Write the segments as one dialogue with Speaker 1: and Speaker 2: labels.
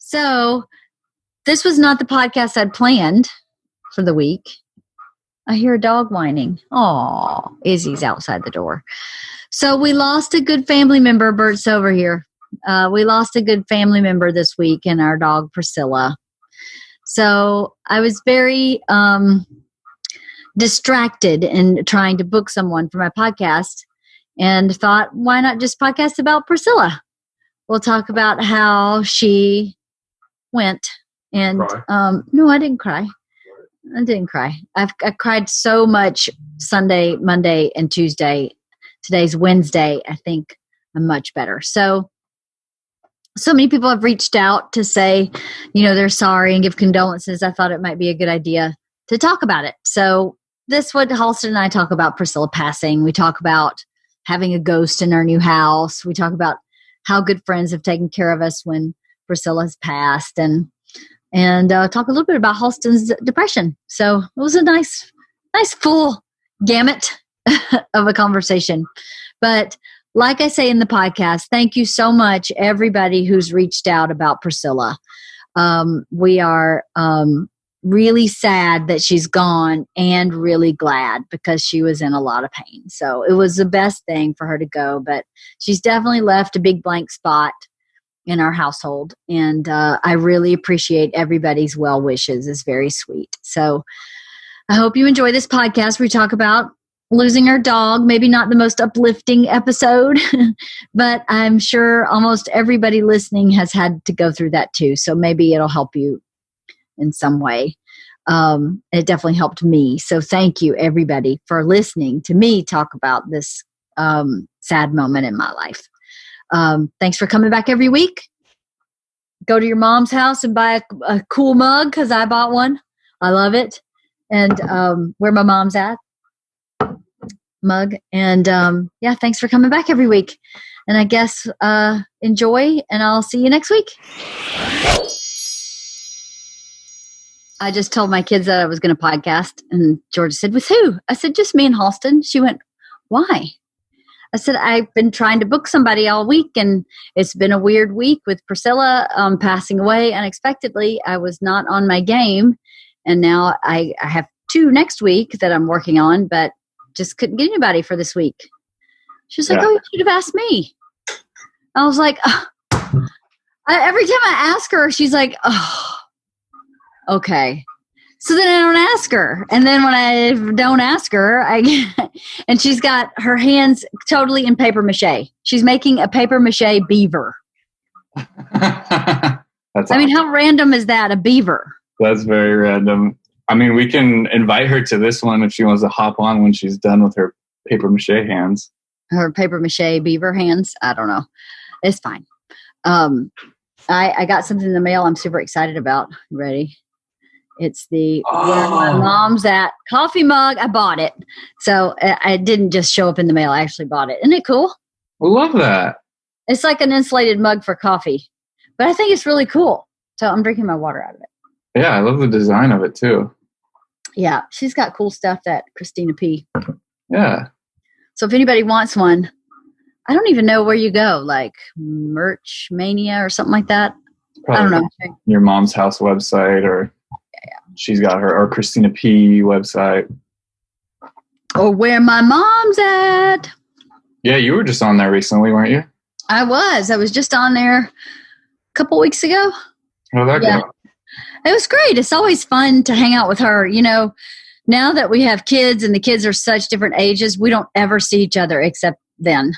Speaker 1: So this was not the podcast I'd planned for the week. I hear a dog whining. Aw, Izzy's outside the door. So we lost a good family member. Bert's over here. We lost a good family member this week in our dog Priscilla. So I was very distracted in trying to book someone for my podcast and thought, why not just podcast about Priscilla? We'll talk about how she went. And no, I didn't cry. I didn't cry. I cried so much Sunday, Monday, and Tuesday. Today's Wednesday. I think I'm much better. So many people have reached out to say, they're sorry and give condolences. I thought it might be a good idea to talk about it. So this is what Halston and I talk about Priscilla passing. We talk about having a ghost in our new house. We talk about how good friends have taken care of us when Priscilla's passed, and talk a little bit about Halston's depression. So it was a nice full gamut of a conversation. But like I say in the podcast, thank you so much, everybody who's reached out about Priscilla. We are really sad that she's gone and really glad because she was in a lot of pain. So it was the best thing for her to go, but she's definitely left a big blank spot in our household. And I really appreciate everybody's well wishes. It's very sweet. So I hope you enjoy this podcast. We talk about losing our dog, maybe not the most uplifting episode, but I'm sure almost everybody listening has had to go through that too. So maybe it'll help you in some way. It definitely helped me. So thank you everybody for listening to me talk about this sad moment in my life. Thanks for coming back every week. Go to your mom's house and buy a cool mug because I bought one. I love it. And where my mom's at. Mug. And thanks for coming back every week. And I guess enjoy, and I'll see you next week. I just told my kids that I was going to podcast, and Georgia said, with who? I said, just me and Halston. She went, why? I said, I've been trying to book somebody all week, and it's been a weird week with Priscilla passing away unexpectedly. I was not on my game, and now I have 2 next week that I'm working on, but just couldn't get anybody for this week. She was like, oh, you should have asked me. I was like, every time I ask her, she's like, oh, okay. So then I don't ask her. And then when I don't ask her, and she's got her hands totally in paper mache. She's making a paper mache beaver.
Speaker 2: Awesome.
Speaker 1: How random is that? A beaver.
Speaker 2: That's very random. We can invite her to this one if she wants to hop on when she's done with her paper mache hands.
Speaker 1: Her paper mache beaver hands? I don't know. It's fine. I got something in the mail I'm super excited about. Ready? It's the where my mom's at coffee mug. I bought it. So I didn't just show up in the mail. I actually bought it. Isn't it cool?
Speaker 2: I love that.
Speaker 1: It's like an insulated mug for coffee. But I think it's really cool. So I'm drinking my water out of it.
Speaker 2: Yeah, I love the design of it too.
Speaker 1: Yeah, she's got cool stuff, that Christina P.
Speaker 2: Yeah.
Speaker 1: So if anybody wants one, I don't even know where you go, like Merch Mania or something like that.
Speaker 2: Probably
Speaker 1: I don't know.
Speaker 2: Your mom's house website, or she's got or Christina P website.
Speaker 1: Or where my mom's at.
Speaker 2: Yeah, you were just on there recently, weren't you?
Speaker 1: I was just on there a couple weeks ago.
Speaker 2: How'd that go?
Speaker 1: It was great. It's always fun to hang out with her. Now that we have kids and the kids are such different ages, we don't ever see each other except then.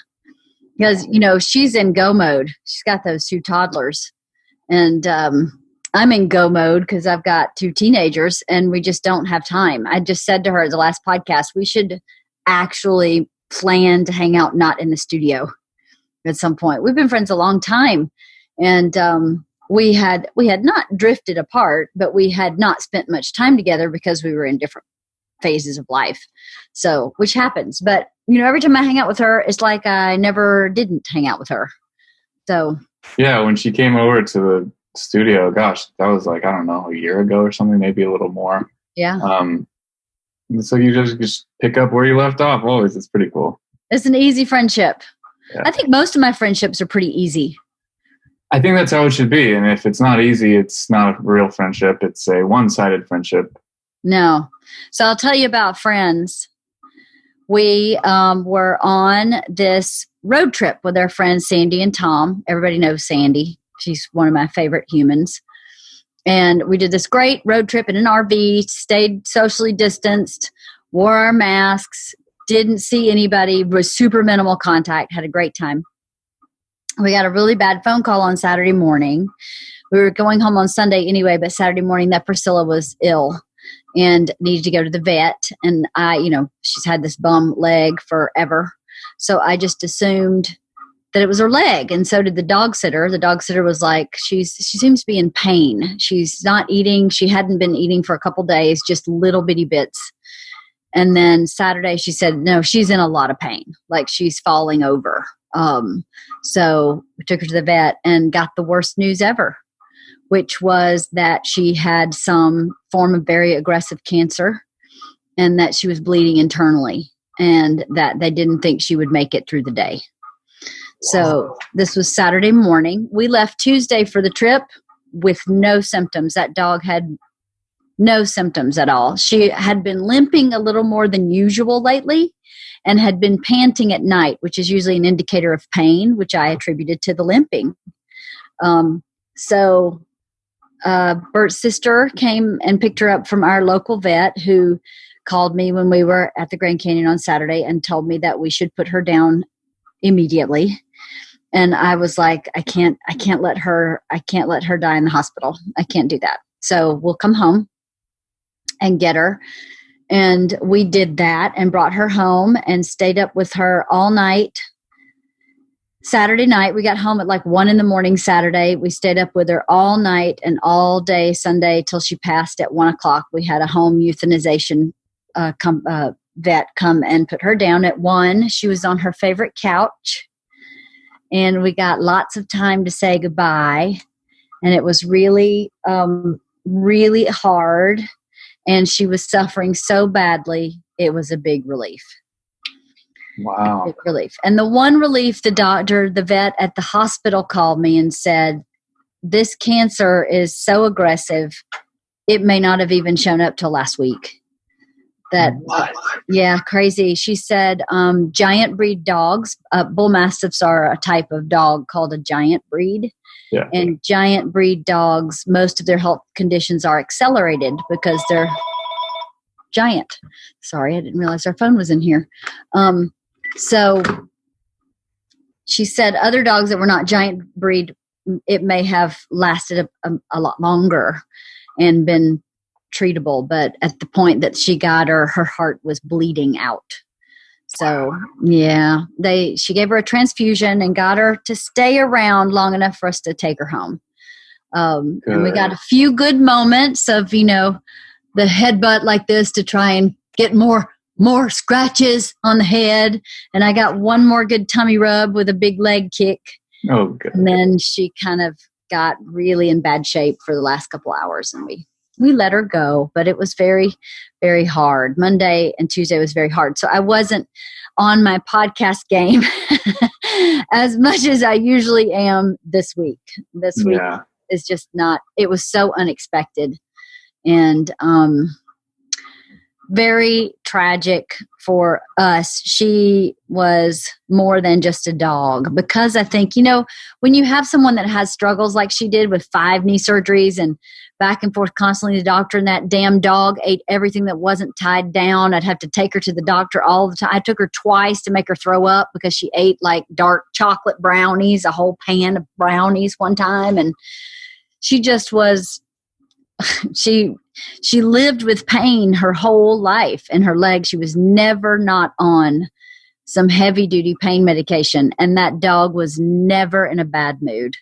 Speaker 1: Because, she's in go mode. She's got those 2 toddlers. And I'm in go mode because I've got 2 teenagers and we just don't have time. I just said to her at the last podcast, we should actually plan to hang out not in the studio at some point. We've been friends a long time. And we had not drifted apart, but we had not spent much time together because we were in different phases of life. So, which happens. But, every time I hang out with her, it's like I never didn't hang out with her. So. Yeah,
Speaker 2: when she came over to the studio, gosh, that was like, I don't know, a year ago or something, maybe a little more.
Speaker 1: Yeah.
Speaker 2: So you just pick up where you left off always. It's pretty cool.
Speaker 1: It's an easy friendship.
Speaker 2: Yeah.
Speaker 1: I think most of my friendships are pretty easy.
Speaker 2: I think that's how it should be. And if it's not easy, it's not a real friendship. It's a one-sided friendship.
Speaker 1: No. So I'll tell you about friends. We were on this road trip with our friends Sandy and Tom. Everybody knows Sandy. She's one of my favorite humans. And we did this great road trip in an RV, stayed socially distanced, wore our masks, didn't see anybody, was super minimal contact, had a great time. We got a really bad phone call on Saturday morning. We were going home on Sunday anyway, but Saturday morning that Priscilla was ill and needed to go to the vet. And she's had this bum leg forever. So I just assumed that it was her leg. And so did the dog sitter. The dog sitter was like, she seems to be in pain. She's not eating. She hadn't been eating for a couple days, just little bitty bits. And then Saturday she said, no, she's in a lot of pain. Like she's falling over. So we took her to the vet and got the worst news ever, which was that she had some form of very aggressive cancer and that she was bleeding internally and that they didn't think she would make it through the day. So this was Saturday morning. We left Tuesday for the trip with no symptoms. That dog had no symptoms at all. She had been limping a little more than usual lately and had been panting at night, which is usually an indicator of pain, which I attributed to the limping. So Bert's sister came and picked her up from our local vet, who called me when we were at the Grand Canyon on Saturday and told me that we should put her down immediately. And I was like, I can't let her die in the hospital. I can't do that. So we'll come home and get her. And we did that and brought her home and stayed up with her all night. Saturday night, we got home at like 1 a.m. Saturday. We stayed up with her all night and all day Sunday till she passed at 1 o'clock. We had a home euthanization vet come and put her down at 1. She was on her favorite couch. And we got lots of time to say goodbye. And it was really, really hard. And she was suffering so badly. It was a big relief.
Speaker 2: Wow.
Speaker 1: Big relief. And the one relief, the vet at the hospital called me and said, this cancer is so aggressive, it may not have even shown up till last week. Yeah, crazy. She said giant breed dogs, bull mastiffs are a type of dog called a giant breed.
Speaker 2: Yeah.
Speaker 1: And giant breed dogs, most of their health conditions are accelerated because they're giant. Sorry, I didn't realize our phone was in here. So she said other dogs that were not giant breed, it may have lasted a lot longer and been treatable, but at the point that she got her heart was bleeding out. So yeah, she gave her a transfusion and got her to stay around long enough for us to take her home. And we got a few good moments of, the headbutt like this to try and get more scratches on the head. And I got one more good tummy rub with a big leg kick.
Speaker 2: Oh, good.
Speaker 1: And then she kind of got really in bad shape for the last couple hours, and we let her go, but it was very, very hard. Monday and Tuesday was very hard. So I wasn't on my podcast game as much as I usually am this week. This week is just not, it was so unexpected and very tragic for us. She was more than just a dog, because I think, when you have someone that has struggles like she did with 5 knee surgeries and back and forth constantly to the doctor, and that damn dog ate everything that wasn't tied down. I'd have to take her to the doctor all the time. I took her twice to make her throw up because she ate like dark chocolate brownies, a whole pan of brownies one time. And she just was, she lived with pain her whole life in her leg. She was never not on some heavy duty pain medication. And that dog was never in a bad mood.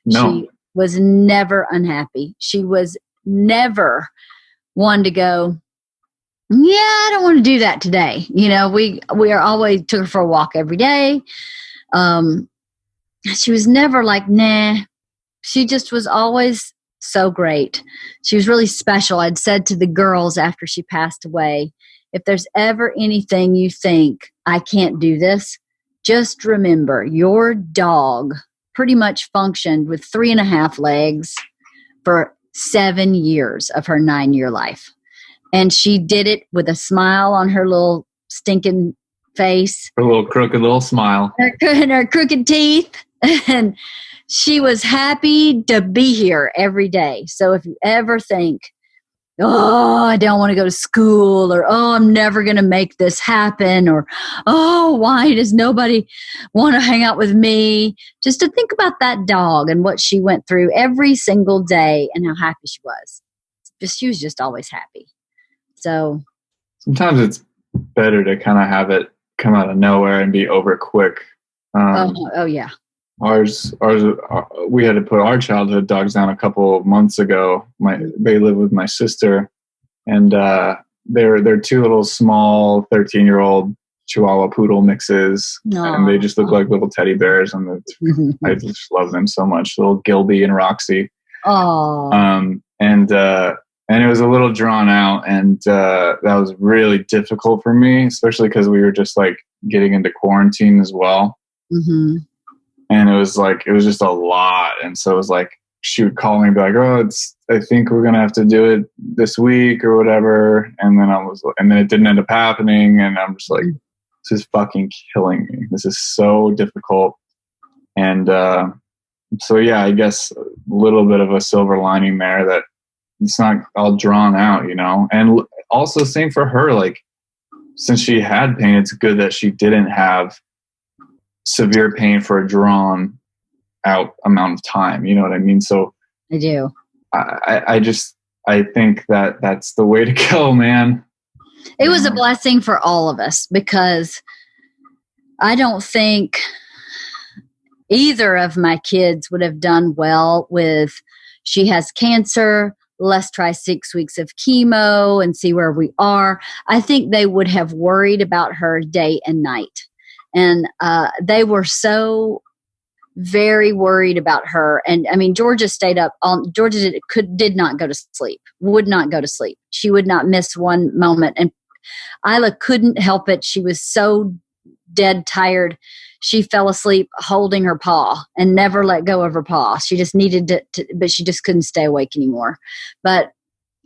Speaker 2: No.
Speaker 1: She was never unhappy. She was never one to go, yeah, I don't want to do that today. We are always took her for a walk every day. She was never like, nah. She just was always so great. She was really special. I'd said to the girls after she passed away, if there's ever anything you think, I can't do this, just remember your dog pretty much functioned with 3.5 legs for 7 years of her 9-year life. And she did it with a smile on her little stinking face.
Speaker 2: Her little crooked little smile.
Speaker 1: And her crooked teeth. And she was happy to be here every day. So if you ever think, oh, I don't want to go to school, or, oh, I'm never going to make this happen, or, oh, why does nobody want to hang out with me? Just to think about that dog and what she went through every single day and how happy she was. She was just always happy. So
Speaker 2: sometimes it's better to kind of have it come out of nowhere and be over quick.
Speaker 1: Oh yeah.
Speaker 2: Ours, we had to put our childhood dogs down a couple of months ago. They live with my sister, and they're 2 little small 13-year-old Chihuahua Poodle mixes, and they just look like little teddy bears. And I just love them so much, little Gilby and Roxy.
Speaker 1: Oh.
Speaker 2: And it was a little drawn out, and that was really difficult for me, especially because we were just like getting into quarantine as well.
Speaker 1: Mm-hmm.
Speaker 2: And it was just a lot. And so it was like, she would call me and be like, oh, I think we're going to have to do it this week or whatever. And then it didn't end up happening. And I'm just like, this is fucking killing me. This is so difficult. And so, yeah, I guess a little bit of a silver lining there that it's not all drawn out, you know. And also same for her, like, since she had pain, it's good that she didn't have severe pain for a drawn out amount of time. You know what I mean? So
Speaker 1: I do.
Speaker 2: I think that that's the way to go, man.
Speaker 1: It was a blessing for all of us, because I don't think either of my kids would have done well with, she has cancer, let's try 6 weeks of chemo and see where we are. I think they would have worried about her day and night. And they were so very worried about her. And I mean, Georgia stayed up. Georgia did not go to sleep, would not go to sleep. She would not miss one moment. And Isla couldn't help it. She was so dead tired. She fell asleep holding her paw and never let go of her paw. She just needed to, but she just couldn't stay awake anymore. But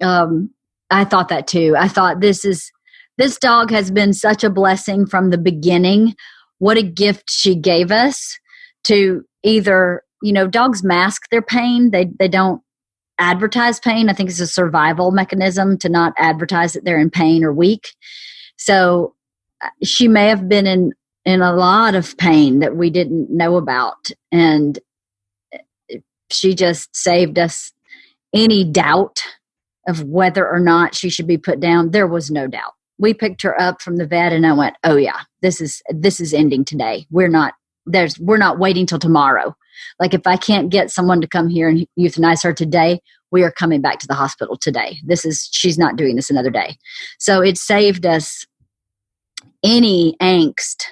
Speaker 1: I thought that too. I thought this dog has been such a blessing from the beginning. What a gift she gave us to either, you know, dogs mask their pain. They don't advertise pain. I think it's a survival mechanism to not advertise that they're in pain or weak. So she may have been in a lot of pain that we didn't know about. And she just saved us any doubt of whether or not she should be put down. There was no doubt. We picked her up from the vet and I went, oh yeah, this is ending today. We're not waiting till tomorrow. Like, if I can't get someone to come here and euthanize her today, we are coming back to the hospital today. She's not doing this another day. So it saved us any angst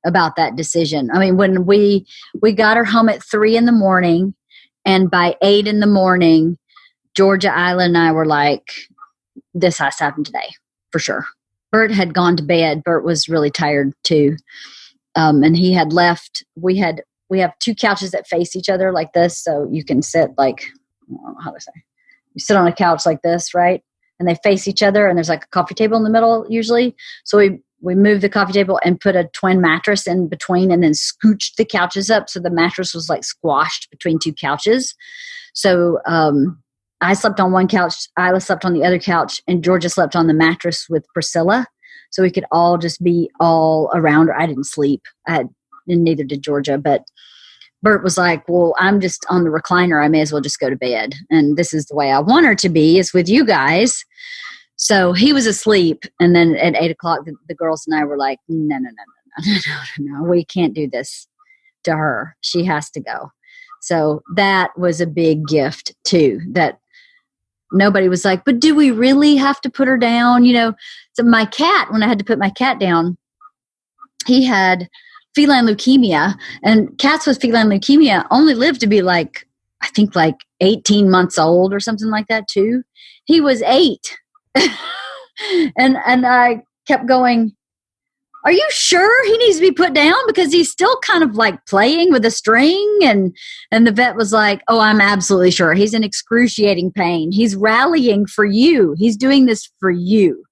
Speaker 1: about that decision. I mean, when we got her home at 3 a.m, and by 8 a.m, Georgia, Isla, and I were like, this has to happen today. For sure. Bert had gone to bed. Bert was really tired too. And he had left. We have 2 couches that face each other like this. So you can sit like, I don't know how to say, you sit on a couch like this, right? And they face each other and there's like a coffee table in the middle usually. So we moved the coffee table and put a twin mattress in between and then scooched the couches up. So the mattress was like squashed between 2 couches. So, I slept on one couch, Isla slept on the other couch, and Georgia slept on the mattress with Priscilla. So we could all just be all around her. I didn't sleep. And neither did Georgia. But Bert was like, well, I'm just on the recliner. I may as well just go to bed. And this is the way I want her to be, is with you guys. So he was asleep. And then at 8 o'clock, the girls and I were like, no, we can't do this to her. She has to go. So that was a big gift too, that nobody was like, but do we really have to put her down? You know, so my cat, when I had to put my cat down, he had feline leukemia, and cats with feline leukemia only live to be like, I think like 18 months old or something like that too. He was 8. and I kept going, are you sure he needs to be put down? Because he's still kind of like playing with a string. And the vet was like, oh, I'm absolutely sure. He's in excruciating pain. He's rallying for you. He's doing this for you.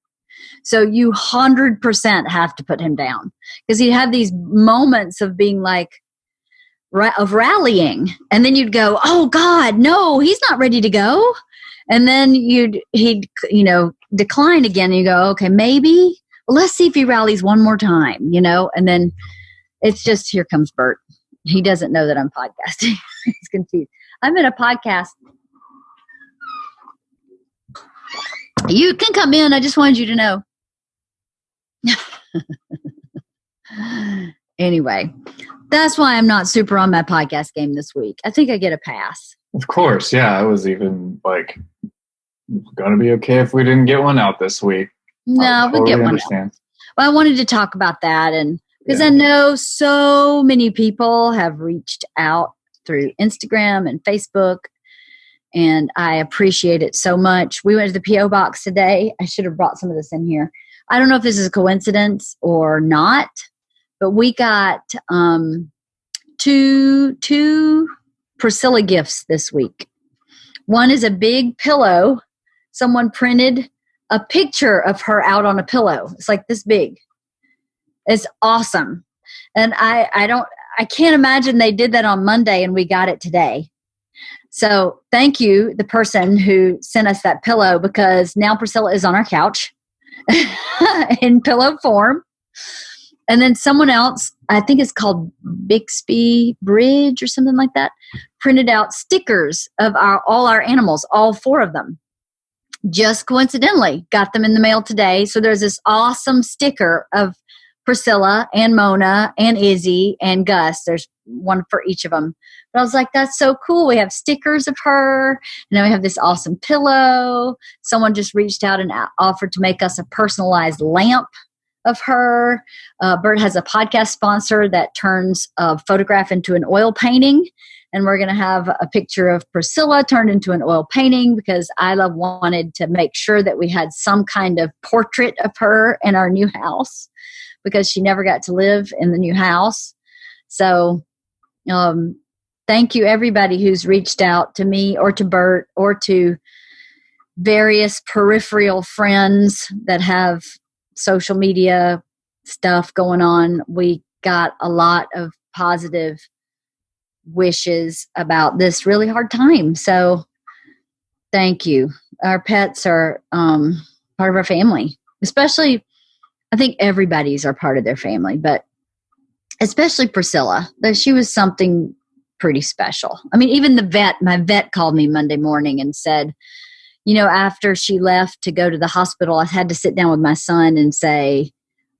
Speaker 1: So you 100% have to put him down, because he'd have these moments of being like, of rallying. And then you'd go, oh God, no, he's not ready to go. And then he'd decline again. And you go, okay, maybe. Let's see if he rallies one more time, and then it's just, here comes Bert. He doesn't know that I'm podcasting. He's confused. I'm in a podcast. You can come in. I just wanted you to know. Anyway, that's why I'm not super on my podcast game this week. I think I get a pass.
Speaker 2: Of course. Yeah. I was even like, going to be okay if we didn't get one out this week.
Speaker 1: No, we'll get one out. Well, I wanted to talk about that, and because I know so many people have reached out through Instagram and Facebook, and I appreciate it so much. We went to the P.O. box today. I should have brought some of this in here. I don't know if this is a coincidence or not, but we got two Priscilla gifts this week. One is a big pillow. Someone printed a picture of her out on a pillow. It's like this big. It's awesome. And I can't imagine they did that on Monday and we got it today. So thank you, the person who sent us that pillow, because now Priscilla is on our couch in pillow form. And then someone else, I think it's called Bixby Bridge or something like that, printed out stickers of all our animals, all 4 of them. Just coincidentally got them in the mail today. So there's this awesome sticker of Priscilla and Mona and Izzy and Gus. There's one for each of them. But I was like, that's so cool. We have stickers of her, and then we have this awesome pillow. Someone just reached out and offered to make us a personalized lamp of her. Bert has a podcast sponsor that turns a photograph into an oil painting. And we're going to have a picture of Priscilla turned into an oil painting, because Isla wanted to make sure that we had some kind of portrait of her in our new house, because she never got to live in the new house. So thank you, everybody who's reached out to me or to Bert or to various peripheral friends that have social media stuff going on. We got a lot of positive wishes about this really hard time. So thank you. Our pets are part of our family, especially, I think everybody's are part of their family, but especially Priscilla. She was something pretty special. I mean, even my vet called me Monday morning and said, after she left to go to the hospital, I had to sit down with my son and say,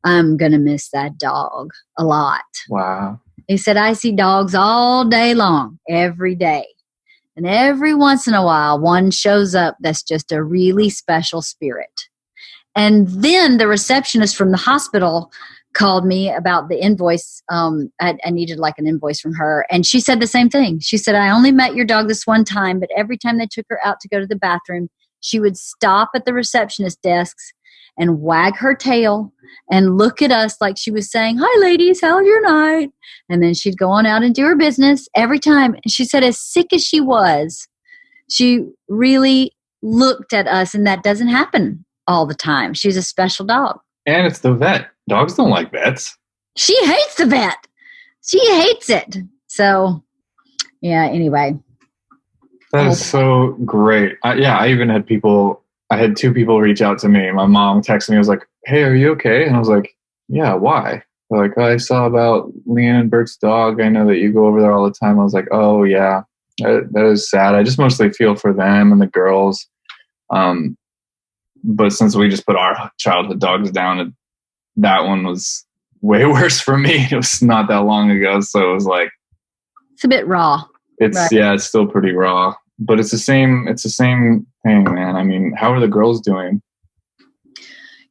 Speaker 1: I'm going to miss that dog a lot.
Speaker 2: Wow.
Speaker 1: He said, I see dogs all day long, every day. And every once in a while, one shows up that's just a really special spirit. And then the receptionist from the hospital called me about the invoice. I needed like an invoice from her. And she said the same thing. She said, I only met your dog this one time, but every time they took her out to go to the bathroom, she would stop at the receptionist desks and wag her tail and look at us like she was saying, hi, ladies, how's your night? And then she'd go on out and do her business every time. And she said, as sick as she was, she really looked at us, and that doesn't happen all the time. She's a special dog.
Speaker 2: And it's the vet. Dogs don't like vets.
Speaker 1: She hates the vet. She hates it. So, yeah, anyway.
Speaker 2: That is so great. I even had I had 2 people reach out to me. My mom texted me. I was like, hey, are you okay? And I was like, yeah, why? They're like, I saw about Leanne and Bert's dog. I know that you go over there all the time. I was like, oh, yeah, that is sad. I just mostly feel for them and the girls. But since we just put our childhood dogs down, that one was way worse for me. It was not that long ago. So it was like,
Speaker 1: it's a bit raw.
Speaker 2: It's still pretty raw, but it's the same thing, man. I mean, how are the girls doing?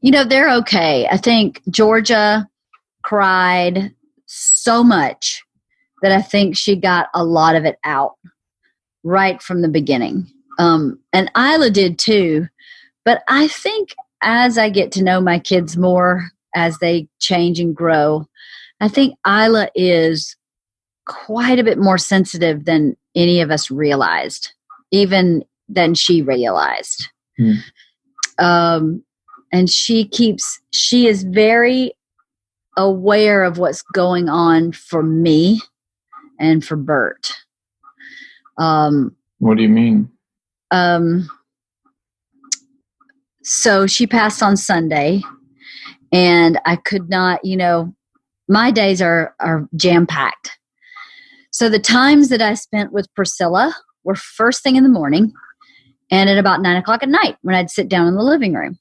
Speaker 1: They're okay. I think Georgia cried so much that I think she got a lot of it out right from the beginning. And Isla did too. But I think as I get to know my kids more, as they change and grow. I think Isla is quite a bit more sensitive than any of us realized, even than she realized. And she is very aware of what's going on for me and for Bert.
Speaker 2: What do you mean?
Speaker 1: So she passed on Sunday, and I could not, my days are jam-packed. So the times that I spent with Priscilla were first thing in the morning and at about 9 o'clock at night when I'd sit down in the living room.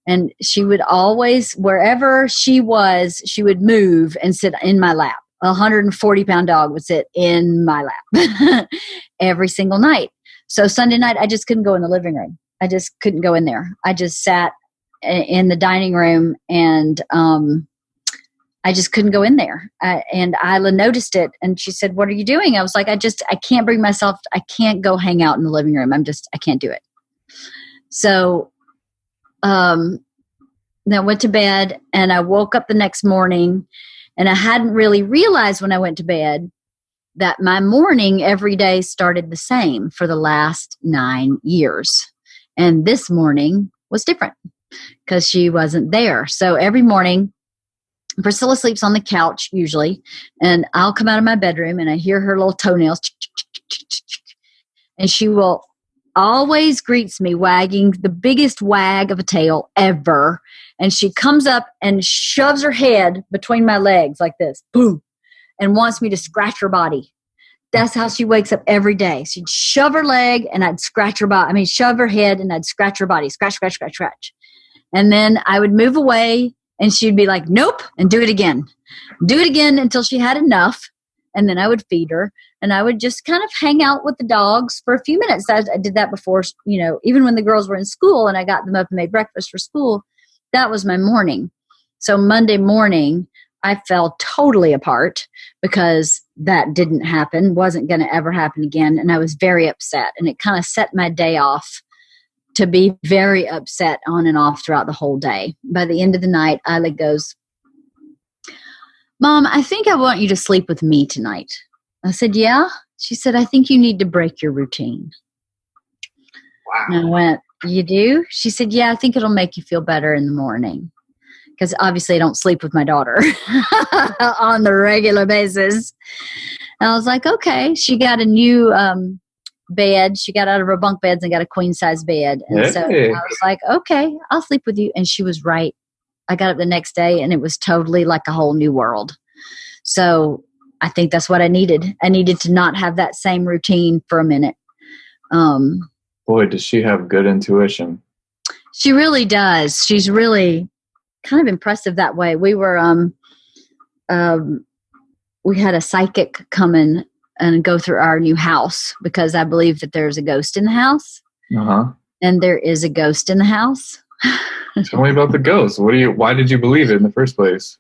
Speaker 1: And she would always, wherever she was, she would move and sit in my lap. A 140-pound dog would sit in my lap every single night. So Sunday night, I just couldn't go in the living room. I just couldn't go in there. I just sat in the dining room, and I just couldn't go in there. And Isla noticed it, and she said, "What are you doing?" I was like, I can't bring myself, I can't go hang out in the living room. I can't do it. So then I went to bed, and I woke up the next morning, and I hadn't really realized when I went to bed that my morning every day started the same for the last 9 years. And this morning was different because she wasn't there. So every morning, Priscilla sleeps on the couch usually, and I'll come out of my bedroom and I hear her little toenails, and she will always greets me wagging the biggest wag of a tail ever. And she comes up and shoves her head between my legs like this, boom, and wants me to scratch her body. That's how she wakes up every day. She'd shove her leg and I'd scratch her body. Shove her head and I'd scratch her body. Scratch, scratch, scratch, scratch. And then I would move away and she'd be like, nope, and do it again. Do it again until she had enough. And then I would feed her, and I would just kind of hang out with the dogs for a few minutes. I did that before, even when the girls were in school and I got them up and made breakfast for school. That was my morning. So Monday morning, I fell totally apart because that didn't happen, wasn't going to ever happen again. And I was very upset, and it kind of set my day off to be very upset on and off throughout the whole day. By the end of the night, Isla goes, "Mom, I think I want you to sleep with me tonight." I said, "Yeah?" She said, "I think you need to break your routine."
Speaker 2: Wow.
Speaker 1: And I went, "You do?" She said, "Yeah, I think it'll make you feel better in the morning." Because obviously I don't sleep with my daughter on the regular basis. And I was like, okay. She got a new bed. She got out of her bunk beds and got a queen size bed. And so I was like, okay, I'll sleep with you. And she was right. I got up the next day and it was totally like a whole new world. So I think that's what I needed. I needed to not have that same routine for a minute.
Speaker 2: Boy, does she have good intuition.
Speaker 1: She really does. She's really kind of impressive that way. We were, we had a psychic come in and go through our new house because I believe that there's a ghost in the house.
Speaker 2: Uh-huh.
Speaker 1: And there is a ghost in the house.
Speaker 2: Tell me about the ghost. Why did you believe it in the first place?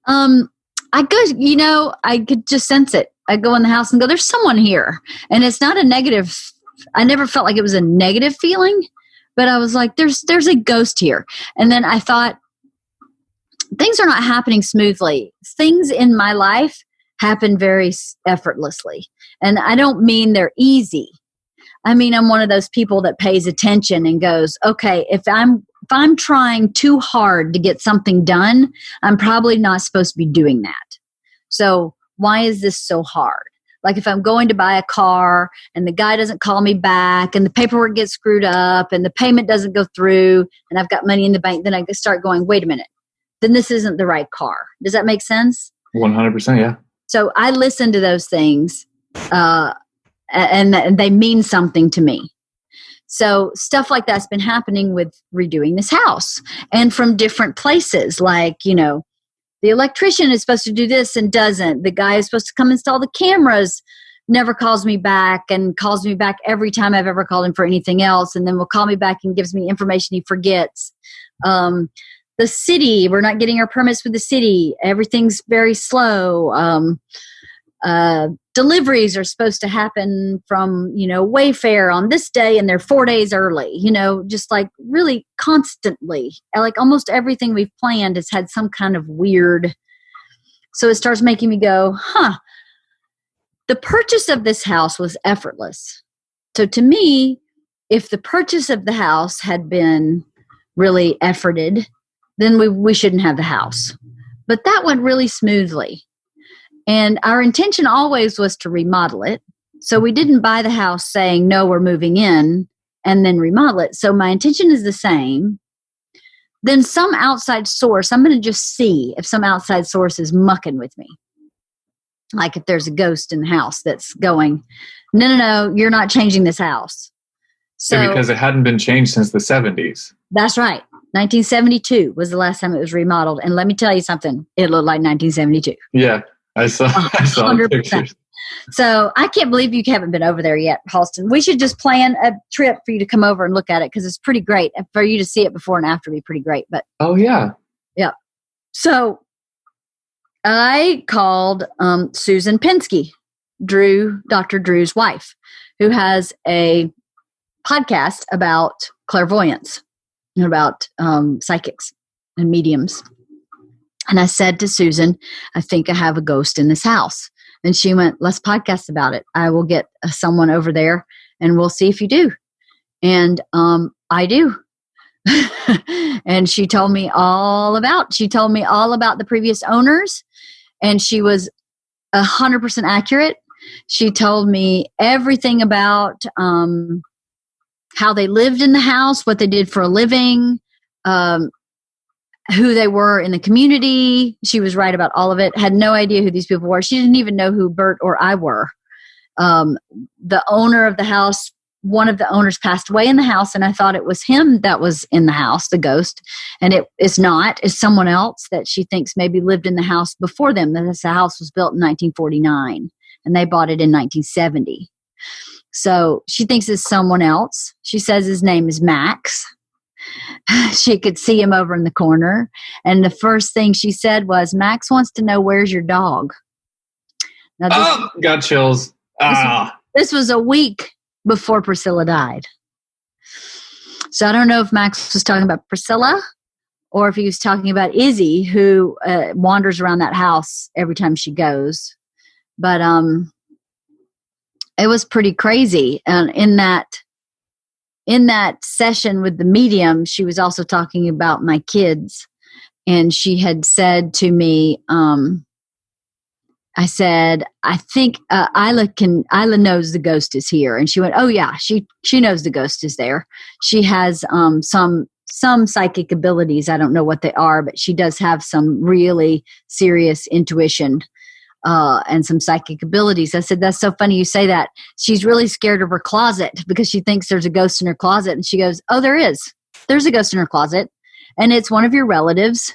Speaker 1: I could just sense it. I go in the house and go, there's someone here. And it's not a negative. I never felt like it was a negative feeling, but I was like, there's a ghost here. And then I thought, things are not happening smoothly. Things in my life happen very effortlessly. And I don't mean they're easy. I mean, I'm one of those people that pays attention and goes, okay, if I'm trying too hard to get something done, I'm probably not supposed to be doing that. So why is this so hard? Like if I'm going to buy a car and the guy doesn't call me back and the paperwork gets screwed up and the payment doesn't go through and I've got money in the bank, then I start going, wait a minute, then this isn't the right car. Does that make sense?
Speaker 2: 100%, yeah.
Speaker 1: So I listen to those things and they mean something to me. So stuff like that's been happening with redoing this house and from different places. Like, the electrician is supposed to do this and doesn't. The guy who's supposed to come install the cameras never calls me back and calls me back every time I've ever called him for anything else. And then will call me back and gives me information he forgets. The city, we're not getting our permits with the city. Everything's very slow. The deliveries are supposed to happen from, Wayfair on this day and they're 4 days early, just like really constantly. Like almost everything we've planned has had some kind of weird. So it starts making me go, the purchase of this house was effortless. So to me, if the purchase of the house had been really efforted, then we shouldn't have the house. But that went really smoothly. And our intention always was to remodel it. So we didn't buy the house saying, no, we're moving in and then remodel it. So my intention is the same. Then some outside source, I'm going to just see if some outside source is mucking with me. Like if there's a ghost in the house that's going, no, you're not changing this house. So
Speaker 2: because it hadn't been changed since the 70s.
Speaker 1: That's right. 1972 was the last time it was remodeled. And let me tell you something, it looked like 1972.
Speaker 2: Yeah. I saw 100%. Pictures.
Speaker 1: So I can't believe you haven't been over there yet, Halston. We should just plan a trip for you to come over and look at it because it's pretty great. And for you to see it before and after would be pretty great. But
Speaker 2: oh, yeah.
Speaker 1: Yeah. So I called Susan Penske, Dr. Drew's wife, who has a podcast about clairvoyance and about psychics and mediums. And I said to Susan, I think I have a ghost in this house. And she went, let's podcast about it. I will get someone over there and we'll see if you do. And I do. And she told me all about the previous owners. And she was 100% accurate. She told me everything about how they lived in the house, what they did for a living, who they were in the community. She was right about all of it. Had no idea who these people were. She didn't even know who Bert or I were. The owner of the house, one of the owners passed away in the house, and I thought it was him that was in the house, the ghost. And it is not. It's someone else that she thinks maybe lived in the house before them. The house was built in 1949, and they bought it in 1970. So she thinks it's someone else. She says his name is Max. She could see him over in the corner. And the first thing she said was, Max wants to know, where's your dog? Now,
Speaker 2: got chills.
Speaker 1: This was a week before Priscilla died. So I don't know if Max was talking about Priscilla or if he was talking about Izzy, who wanders around that house every time she goes. But it was pretty crazy. And in that session with the medium, she was also talking about my kids. And she had said to me, I said, I think Isla knows the ghost is here. And she went, oh yeah, she knows the ghost is there. She has some psychic abilities. I don't know what they are, but she does have some really serious intuition and some psychic abilities. I said, that's so funny you say that. She's really scared of her closet because she thinks there's a ghost in her closet. And she goes, oh, there is. There's a ghost in her closet. And it's one of your relatives.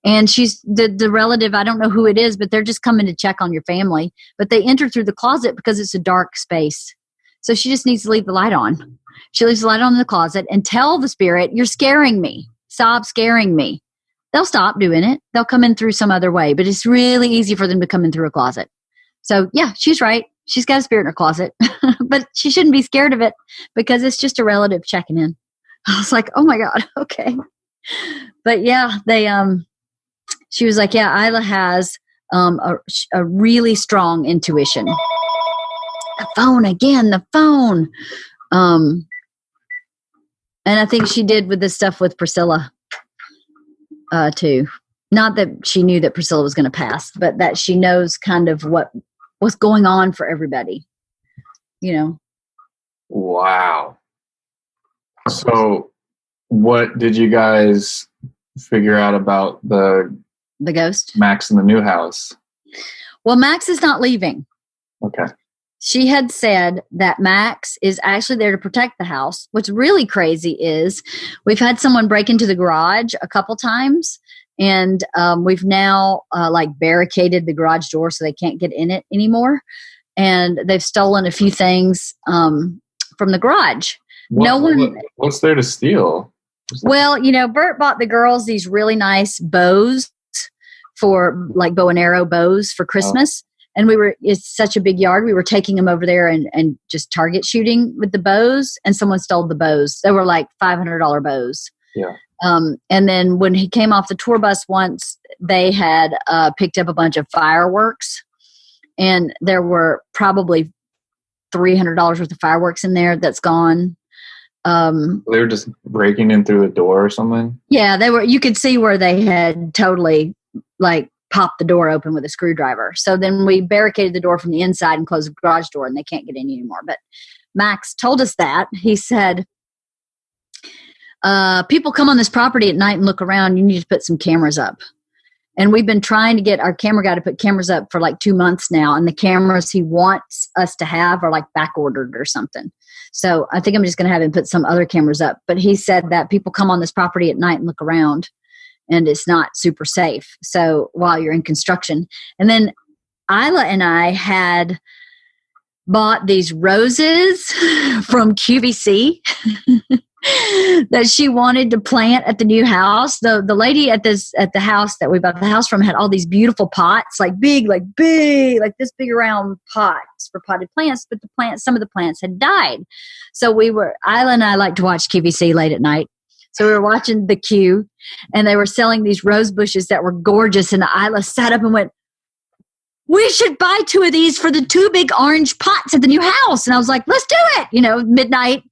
Speaker 1: And she's the relative, I don't know who it is, but they're just coming to check on your family. But they enter through the closet because it's a dark space. So she just needs to leave the light on. She leaves the light on in the closet and tell the spirit, you're scaring me. Stop scaring me. They'll stop doing it. They'll come in through some other way. But it's really easy for them to come in through a closet. So yeah, she's right. She's got a spirit in her closet. But she shouldn't be scared of it because it's just a relative checking in. I was like, oh my God, okay. But yeah, she was like, yeah, Isla has a really strong intuition. The phone again, the phone. And I think she did with this stuff with Priscilla too. Not that she knew that Priscilla was going to pass, but that she knows kind of what's going on for everybody, you know.
Speaker 2: Wow. So what did you guys figure out about the
Speaker 1: ghost?
Speaker 2: Max in the new house?
Speaker 1: Well, Max is not leaving.
Speaker 2: Okay.
Speaker 1: She had said that Max is actually there to protect the house. What's really crazy is we've had someone break into the garage a couple times, and we've now barricaded the garage door so they can't get in it anymore. And they've stolen a few things from the garage.
Speaker 2: What's there to steal?
Speaker 1: Well, Bert bought the girls these really nice bows for like bow and arrow bows for Christmas. And it's such a big yard. We were taking him over there and just target shooting with the bows, and someone stole the bows. They were like $500 bows.
Speaker 2: Yeah.
Speaker 1: And then when he came off the tour bus once, they had picked up a bunch of fireworks, and there were probably $300 worth of fireworks in there that's gone.
Speaker 2: They were just breaking in through the door or something?
Speaker 1: Yeah, they were. You could see where they had totally like popped the door open with a screwdriver. So then we barricaded the door from the inside and closed the garage door, and they can't get in anymore. But Max told us that. He said, people come on this property at night and look around. You need to put some cameras up. And we've been trying to get our camera guy to put cameras up for like 2 months now. And the cameras he wants us to have are like back ordered or something. So I think I'm just going to have him put some other cameras up. But he said that people come on this property at night and look around, and it's not super safe. So while you're in construction. And then Isla and I had bought these roses from QVC that she wanted to plant at the new house. The lady at the house that we bought the house from had all these beautiful pots, like big, like this big around pots for potted plants. But some of the plants had died. So Isla and I like to watch QVC late at night. So we were watching the queue, and they were selling these rose bushes that were gorgeous. And Isla sat up and went, "We should buy 2 of these for the 2 big orange pots at the new house." And I was like, "Let's do it." Midnight,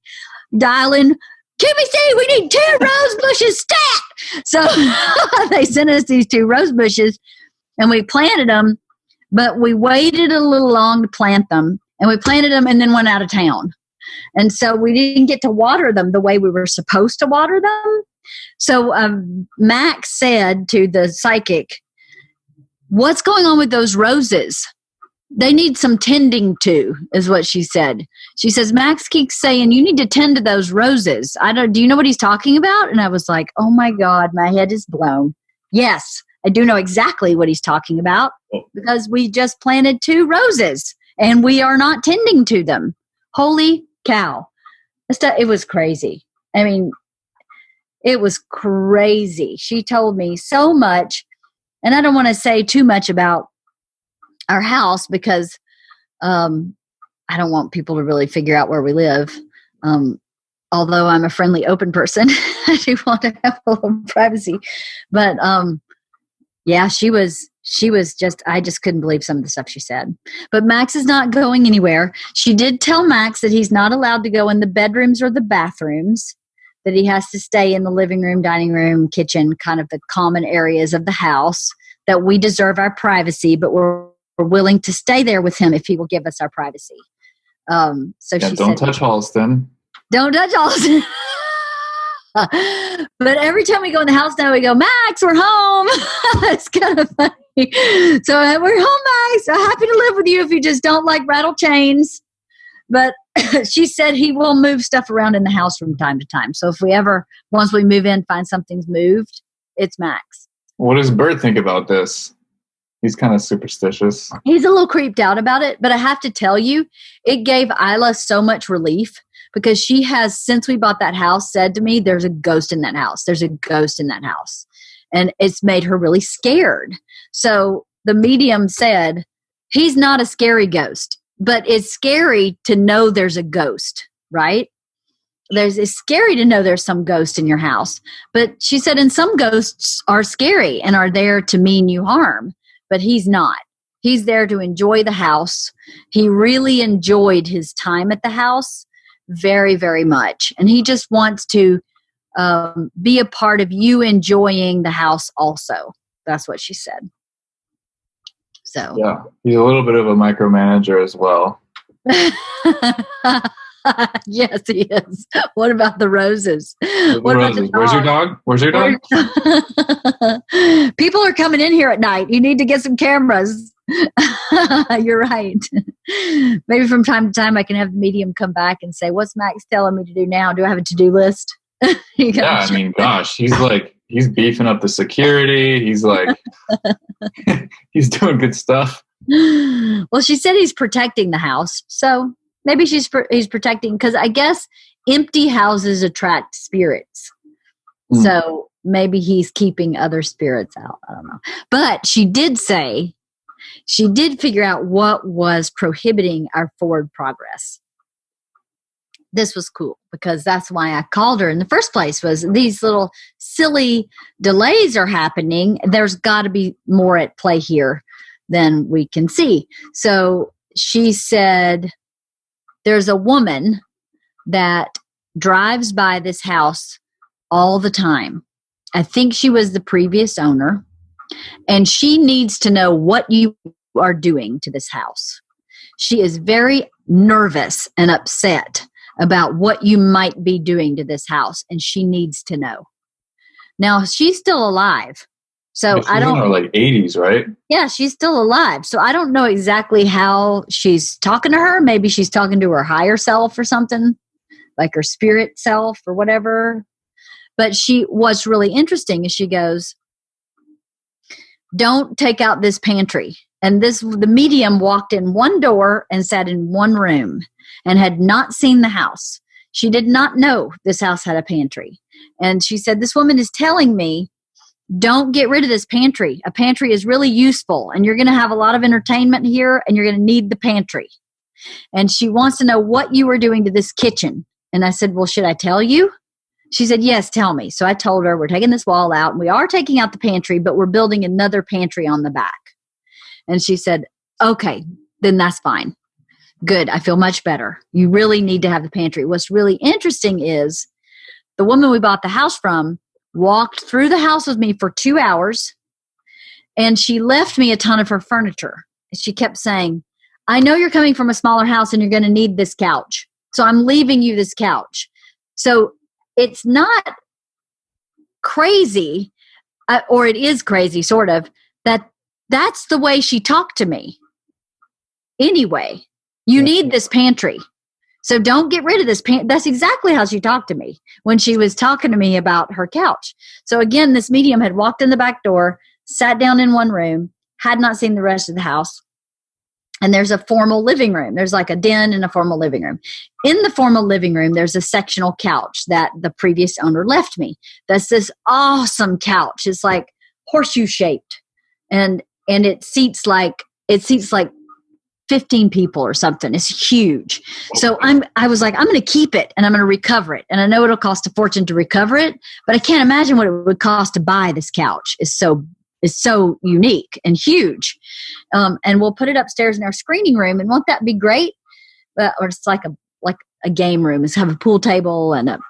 Speaker 1: dialing, QVC, we need 2 rose bushes stat. So they sent us these 2 rose bushes, and we planted them, but we waited a little long to plant them, and we planted them and then went out of town. And so we didn't get to water them the way we were supposed to water them. So Max said to the psychic, "What's going on with those roses? They need some tending to," is what she said. She says, "Max keeps saying you need to tend to those roses. Do you know what he's talking about?" And I was like, oh my God, my head is blown. Yes, I do know exactly what he's talking about, because we just planted 2 roses and we are not tending to them. Holy cow. It was crazy. I mean, it was crazy. She told me so much, and I don't want to say too much about our house because I don't want people to really figure out where we live. Although I'm a friendly, open person, I do want to have a little privacy. But yeah, she was just, I just couldn't believe some of the stuff she said. But Max is not going anywhere. She did tell Max that he's not allowed to go in the bedrooms or the bathrooms, that he has to stay in the living room, dining room, kitchen, kind of the common areas of the house, that we deserve our privacy, but we're willing to stay there with him if he will give us our privacy. So she
Speaker 2: don't
Speaker 1: said,
Speaker 2: touch Halston.
Speaker 1: Don't touch Halston. But every time we go in the house now, we go, "Max, we're home." It's kind of funny. So we're home, Max. I'm happy to live with you if you just don't like rattle chains. But she said he will move stuff around in the house from time to time. So if we ever, once we move in, find something's moved, it's Max.
Speaker 2: What does Bert think about this? He's kind of superstitious.
Speaker 1: He's a little creeped out about it, but I have to tell you, it gave Isla so much relief, because she has, since we bought that house, said to me, "There's a ghost in that house. There's a ghost in that house." And it's made her really scared. So the medium said, he's not a scary ghost, but it's scary to know there's a ghost, right? It's scary to know there's some ghost in your house. But she said, and some ghosts are scary and are there to mean you harm. But he's not. He's there to enjoy the house. He really enjoyed his time at the house very, very much. And he just wants to be a part of you enjoying the house also. That's what she said. So
Speaker 2: yeah, he's a little bit of a micromanager as well.
Speaker 1: Yes, he is. What about the roses? What about the dog?
Speaker 2: Where's your dog? Where's your dog?
Speaker 1: People are coming in here at night. You need to get some cameras. You're right. Maybe from time to time I can have the medium come back and say, "What's Max telling me to do now? Do I have a to-do list?"
Speaker 2: Yeah, I mean, gosh, he's beefing up the security. He's like, he's doing good stuff.
Speaker 1: Well, she said he's protecting the house. So maybe he's protecting, because I guess empty houses attract spirits. So maybe he's keeping other spirits out. I don't know. But she did say she did figure out what was prohibiting our forward progress. This was cool because that's why I called her in the first place, was these little silly delays are happening. There's got to be more at play here than we can see. So she said, there's a woman that drives by this house all the time. I think she was the previous owner, and she needs to know what you are doing to this house. She is very nervous and upset about what you might be doing to this house, and she needs to know. Now, she's still alive. So
Speaker 2: I don't know, like 80s, right?
Speaker 1: Yeah, she's still alive. So I don't know exactly how she's talking to her. Maybe she's talking to her higher self or something, like her spirit self or whatever. But what's really interesting is she goes, don't take out this pantry. And the medium walked in one door and sat in one room and had not seen the house. She did not know this house had a pantry. And she said, this woman is telling me, don't get rid of this pantry. A pantry is really useful, and you're going to have a lot of entertainment here, and you're going to need the pantry. And she wants to know what you were doing to this kitchen. And I said, well, should I tell you? She said, yes, tell me. So I told her, we're taking this wall out, and we are taking out the pantry, but we're building another pantry on the back. And she said, okay, then that's fine. Good. I feel much better. You really need to have the pantry. What's really interesting is the woman we bought the house from walked through the house with me for 2 hours, and she left me a ton of her furniture. She kept saying, I know you're coming from a smaller house and you're going to need this couch. So I'm leaving you this couch. So it's not crazy, or it is crazy, sort of, that's the way she talked to me. Anyway, you need this pantry. So don't get rid of this pantry. That's exactly how she talked to me when she was talking to me about her couch. So again, this medium had walked in the back door, sat down in one room, had not seen the rest of the house. And there's a formal living room. There's like a den and a formal living room. In the formal living room, there's a sectional couch that the previous owner left me. That's this awesome couch. It's like horseshoe shaped. And it seats like 15 people or something. It's huge. So I was like, I'm going to keep it and I'm going to recover it. And I know it'll cost a fortune to recover it, but I can't imagine what it would cost to buy this couch. It's so unique and huge. And we'll put it upstairs in our screening room. And won't that be great? Or it's like a game room. It's have a pool table and a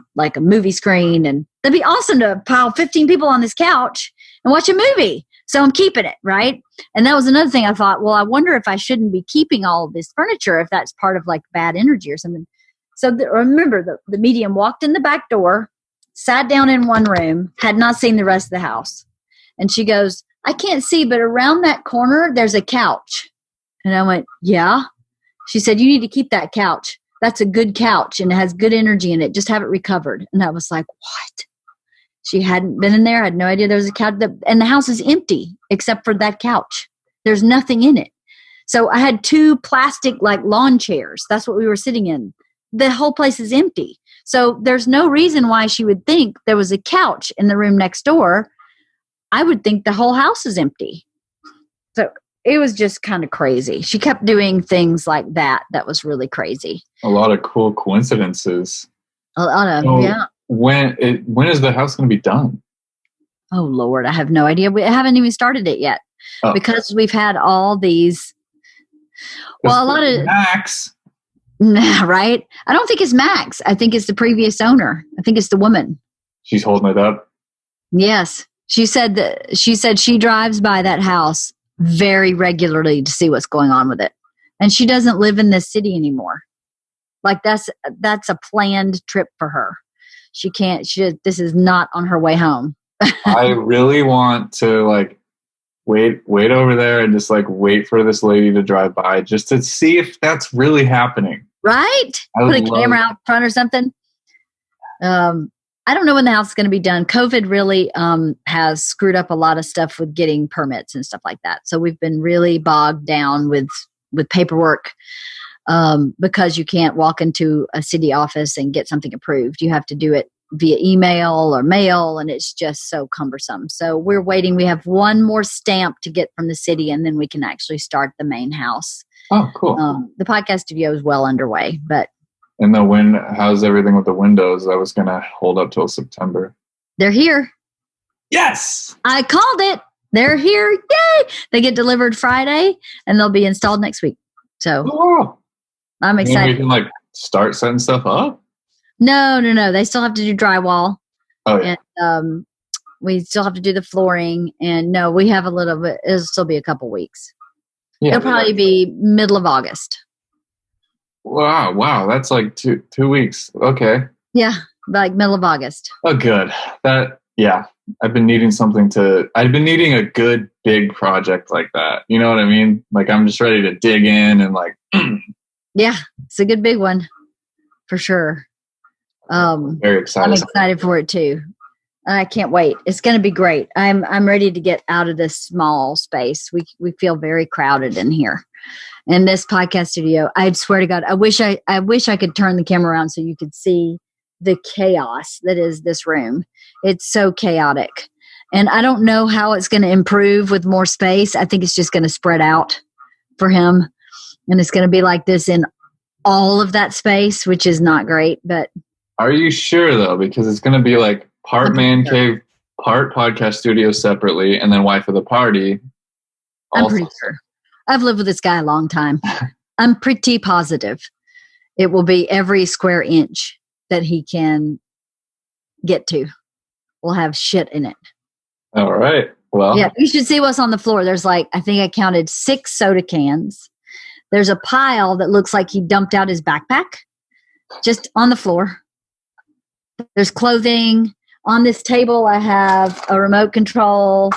Speaker 1: movie screen. And that'd be awesome to pile 15 people on this couch and watch a movie. So I'm keeping it, right? And that was another thing I thought, well, I wonder if I shouldn't be keeping all of this furniture, if that's part of like bad energy or something. So remember, the medium walked in the back door, sat down in one room, had not seen the rest of the house. And she goes, I can't see, but around that corner, there's a couch. And I went, yeah. She said, you need to keep that couch. That's a good couch and it has good energy in it. Just have it recovered. And I was like, what? She hadn't been in there. I had no idea there was a couch. And the house is empty except for that couch. There's nothing in it. So I had 2 plastic like lawn chairs. That's what we were sitting in. The whole place is empty. So there's no reason why she would think there was a couch in the room next door. I would think the whole house is empty. So it was just kind of crazy. She kept doing things like that. That was really crazy.
Speaker 2: A lot of cool coincidences.
Speaker 1: A lot of, yeah.
Speaker 2: When is the house going to be done?
Speaker 1: Oh, Lord, I have no idea. We haven't even started it yet because we've had all these. Well, a lot of
Speaker 2: Max.
Speaker 1: Right? I don't think it's Max. I think it's the previous owner. I think it's the woman.
Speaker 2: She's holding it up.
Speaker 1: Yes. She said she drives by that house very regularly to see what's going on with it. And she doesn't live in this city anymore. Like that's a planned trip for her. This is not on her way home.
Speaker 2: I really want to like wait over there and just like wait for this lady to drive by just to see if that's really happening.
Speaker 1: Right? Put a camera out front or something. I don't know when the house is going to be done. COVID really has screwed up a lot of stuff with getting permits and stuff like that. So we've been really bogged down with paperwork because you can't walk into a city office and get something approved. You have to do it via email or mail, and it's just so cumbersome. So we're waiting. We have one more stamp to get from the city, and then we can actually start the main house.
Speaker 2: Oh, cool.
Speaker 1: The podcast studio is well underway, but.
Speaker 2: And how's everything with the windows? I was going to hold up till September.
Speaker 1: They're here.
Speaker 2: Yes!
Speaker 1: I called it. They're here. Yay! They get delivered Friday, and they'll be installed next week. So I'm excited.
Speaker 2: We can start setting stuff up?
Speaker 1: No. They still have to do drywall.
Speaker 2: Oh, yeah.
Speaker 1: And we still have to do the flooring. And no, we have a little bit. It'll still be a couple weeks. Yeah, it'll probably be middle of August.
Speaker 2: Wow. That's like two weeks. Okay.
Speaker 1: Yeah, like middle of August.
Speaker 2: Oh, good. I've been needing a good big project like that. You know what I mean? Like I'm just ready to dig in and
Speaker 1: yeah, it's a good big one for sure.
Speaker 2: Very excited.
Speaker 1: I'm excited for it too. I can't wait. It's going to be great. I'm ready to get out of this small space. We feel very crowded in here. In this podcast studio, I swear to God, I wish I could turn the camera around so you could see the chaos that is this room. It's so chaotic. And I don't know how it's going to improve with more space. I think it's just going to spread out for him. And it's going to be like this in all of that space, which is not great. But
Speaker 2: are you sure though? Because it's going to be like part man cave, part podcast studio separately, and then wife of the party.
Speaker 1: I'm pretty sure. I've lived with this guy a long time. I'm pretty positive it will be every square inch that he can get to. We'll have shit in it.
Speaker 2: All right. Well,
Speaker 1: yeah, you should see what's on the floor. There's I think I counted 6 soda cans. There's a pile that looks like he dumped out his backpack just on the floor. There's clothing. On this table, I have a remote control,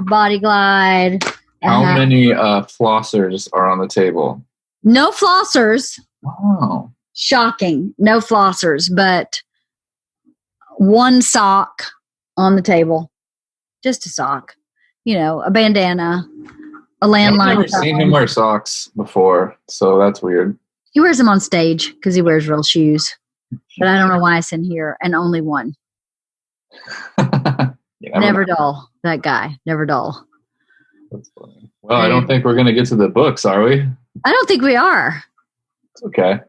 Speaker 1: Body Glide.
Speaker 2: How many flossers are on the table?
Speaker 1: No flossers.
Speaker 2: Wow.
Speaker 1: Shocking. No flossers, but 1 sock on the table. Just a sock. A bandana, a landline.
Speaker 2: I've never seen him wear socks before, so that's weird.
Speaker 1: He wears them on stage because he wears real shoes. But I don't know why it's in here, and only one. Never dull. That guy. Never dull.
Speaker 2: That's funny. Well, I don't think we're going to get to the books, are we?
Speaker 1: I don't think we are.
Speaker 2: It's okay.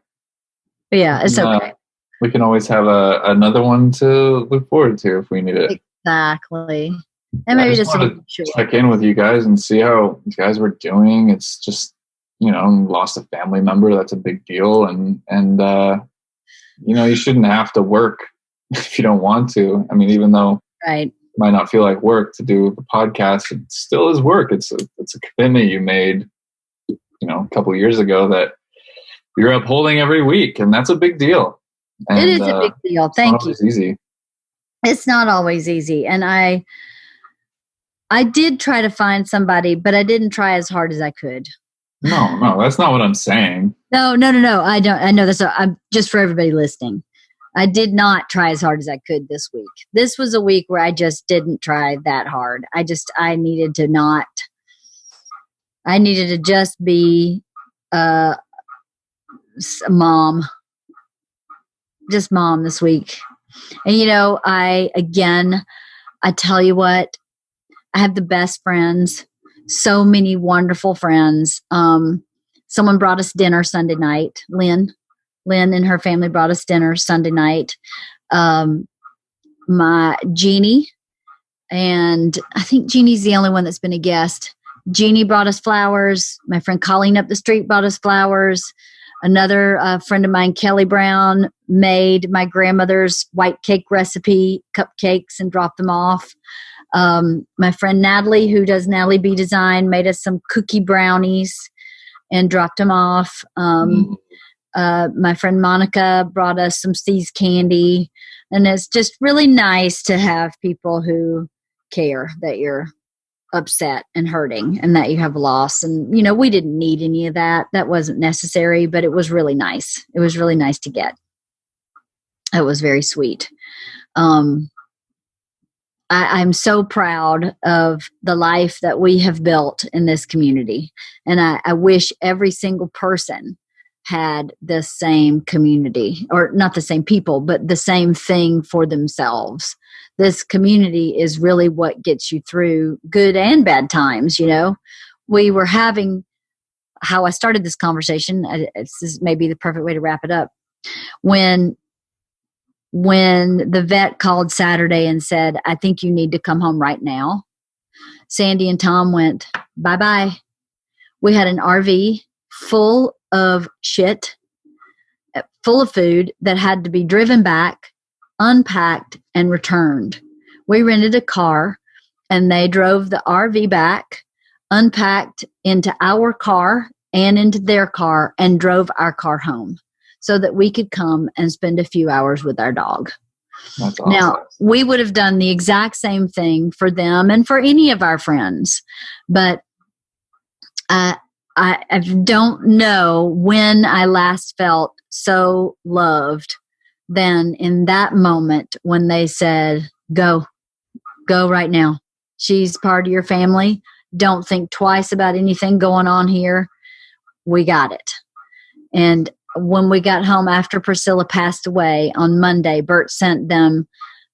Speaker 1: But yeah, it's okay.
Speaker 2: We can always have another one to look forward to if we need it.
Speaker 1: Exactly. And maybe just
Speaker 2: check in with you guys and see how you guys were doing. It's just, lost a family member. That's a big deal. And you shouldn't have to work if you don't want to. I mean, even though
Speaker 1: right.
Speaker 2: It might not feel like work to do the podcast, it still is work. It's a commitment you made, a couple of years ago that you're upholding every week. And that's a big deal. And,
Speaker 1: it is a big deal. Thank you.
Speaker 2: It's easy.
Speaker 1: It's not always easy. And I did try to find somebody, but I didn't try as hard as I could.
Speaker 2: No, that's not what I'm saying.
Speaker 1: No. I don't. I know that's. I'm just for everybody listening. I did not try as hard as I could this week. This was a week where I just didn't try that hard. I needed to just be a mom. Just mom this week. And I tell you what, I have the best friends, so many wonderful friends. Someone brought us dinner Sunday night. Lynn and her family brought us dinner Sunday night. My Jeannie, and I think Jeannie's the only one that's been a guest. Jeannie brought us flowers. My friend Colleen up the street brought us flowers. Another friend of mine, Kelly Brown, made my grandmother's white cake recipe, cupcakes, and dropped them off. My friend Natalie, who does Natalie B Design, made us some cookie brownies and dropped them off. My friend Monica brought us some See's candy. And it's just really nice to have people who care that you're upset and hurting and that you have loss. And, we didn't need any of that. That wasn't necessary, but it was really nice. It was really nice to get. It was very sweet. I'm so proud of the life that we have built in this community. And I wish every single person had the same community, or not the same people, but the same thing for themselves. This community is really what gets you through good and bad times. We were having, how I started this conversation, this is maybe the perfect way to wrap it up. When the vet called Saturday and said, I think you need to come home right now, Sandy and Tom went, bye-bye. We had an RV full of shit, full of food that had to be driven back, unpacked, and returned. We rented a car, and they drove the RV back, unpacked into our car and into their car, and drove our car home so that we could come and spend a few hours with our dog.
Speaker 2: That's awesome.
Speaker 1: Now, we would have done the exact same thing for them and for any of our friends, but I don't know when I last felt so loved than in that moment when they said, go right now. She's part of your family. Don't think twice about anything going on here. We got it. And when we got home after Priscilla passed away on Monday, Bert sent them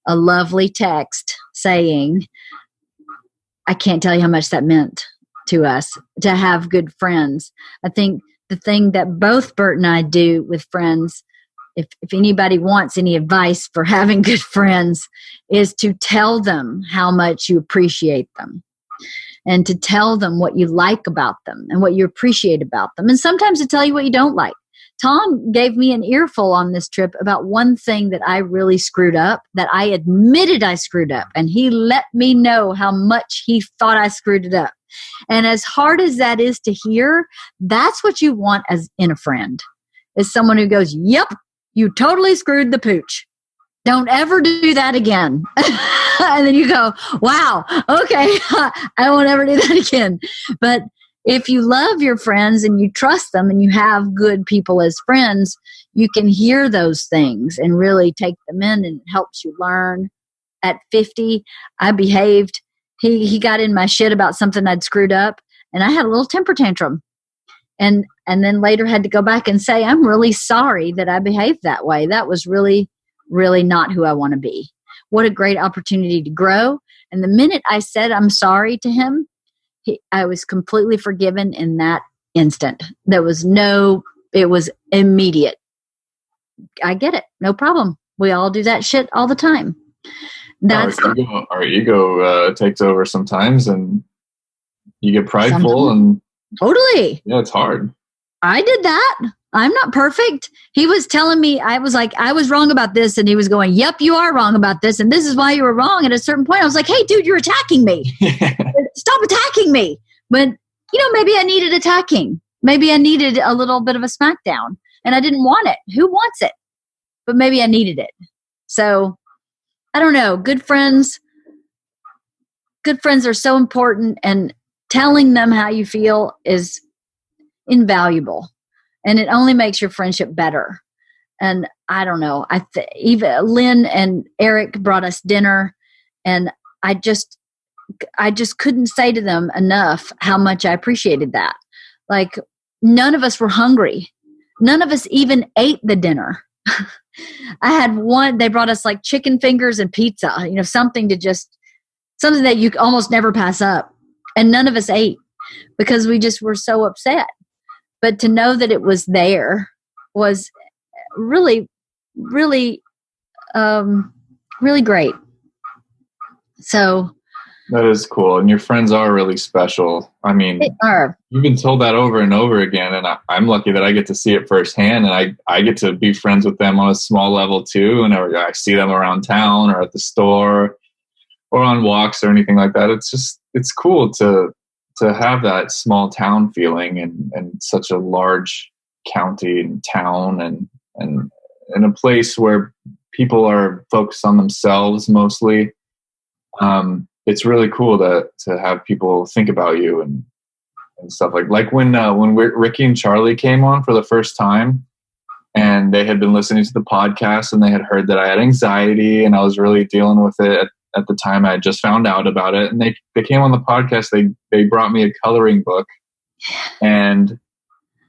Speaker 1: a lovely text saying, I can't tell you how much that meant to us to have good friends. I think the thing that both Bert and I do with friends, if anybody wants any advice for having good friends, is to tell them how much you appreciate them and to tell them what you like about them and what you appreciate about them. And sometimes to tell you what you don't like. Tom gave me an earful on this trip about one thing that I really screwed up, that I admitted I screwed up, and he let me know how much he thought I screwed it up. And as hard as that is to hear, that's what you want as in a friend, is someone who goes, yep, you totally screwed the pooch. Don't ever do that again. And then you go, wow, okay, I won't ever do that again. But if you love your friends and you trust them and you have good people as friends, you can hear those things and really take them in, and it helps you learn. At 50, I behaved. He got in my shit about something I'd screwed up, and I had a little temper tantrum. And then later had to go back and say, I'm really sorry that I behaved that way. That was really, really not who I want to be. What a great opportunity to grow. And the minute I said I'm sorry to him, I was completely forgiven in that instant. It was immediate. I get it. No problem. We all do that shit all the time.
Speaker 2: Our ego takes over sometimes, and you get prideful and
Speaker 1: totally.
Speaker 2: Yeah, it's hard.
Speaker 1: I did that. I'm not perfect. He was telling me, I was like, I was wrong about this. And he was going, yep, you are wrong about this. And this is why you were wrong. At a certain point, I was like, hey, dude, you're attacking me. Stop attacking me. But, maybe I needed attacking. Maybe I needed a little bit of a smackdown. And I didn't want it. Who wants it? But maybe I needed it. So, I don't know. Good friends are so important. And telling them how you feel is invaluable. And it only makes your friendship better. And I don't know. Even Lynn and Eric brought us dinner, and I just couldn't say to them enough how much I appreciated that. Like, none of us were hungry. None of us even ate the dinner. I had one. They brought us like chicken fingers and pizza. Something that you almost never pass up. And none of us ate because we just were so upset. But to know that it was there was really, really, really great. So
Speaker 2: that is cool. And your friends are really special. I mean,
Speaker 1: they are.
Speaker 2: You've been told that over and over again. And I'm lucky that I get to see it firsthand. And I get to be friends with them on a small level too. And I see them around town or at the store or on walks or anything like that. It's cool to have that small town feeling and such a large county and town and in a place where people are focused on themselves mostly. It's really cool to have people think about you and stuff like when Ricky and Charlie came on for the first time, and they had been listening to the podcast and they had heard that I had anxiety and I was really dealing with it at the time. I had just found out about it, and they came on the podcast. They brought me a coloring book, and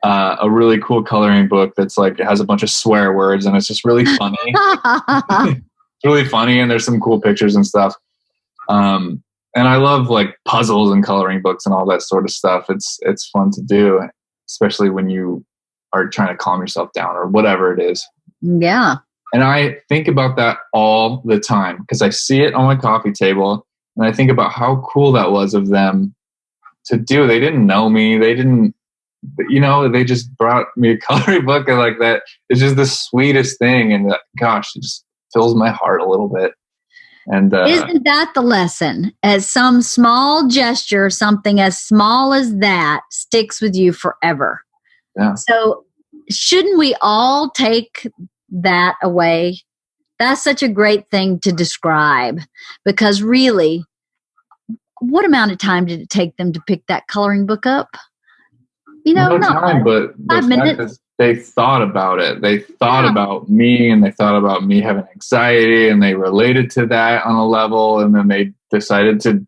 Speaker 2: a really cool coloring book that's like, it has a bunch of swear words and it's just really funny. It's really funny, and there's some cool pictures and stuff. And I love like puzzles and coloring books and all that sort of stuff. It's fun to do, especially when you are trying to calm yourself down or whatever it is.
Speaker 1: Yeah.
Speaker 2: And I think about that all the time because I see it on my coffee table and I think about how cool that was of them to do. They didn't know me. They didn't, they just brought me a coloring book and like that. It's just the sweetest thing. And gosh, it just fills my heart a little bit. And
Speaker 1: isn't that the lesson? As some small gesture, something as small as that sticks with you forever.
Speaker 2: Yeah.
Speaker 1: So shouldn't we all take that away? That's such a great thing to describe, because really, what amount of time did it take them to pick that coloring book up?
Speaker 2: No time, but
Speaker 1: 5 minutes.
Speaker 2: They thought about it. They thought about me, and they thought about me having anxiety, and they related to that on a level, and then they decided to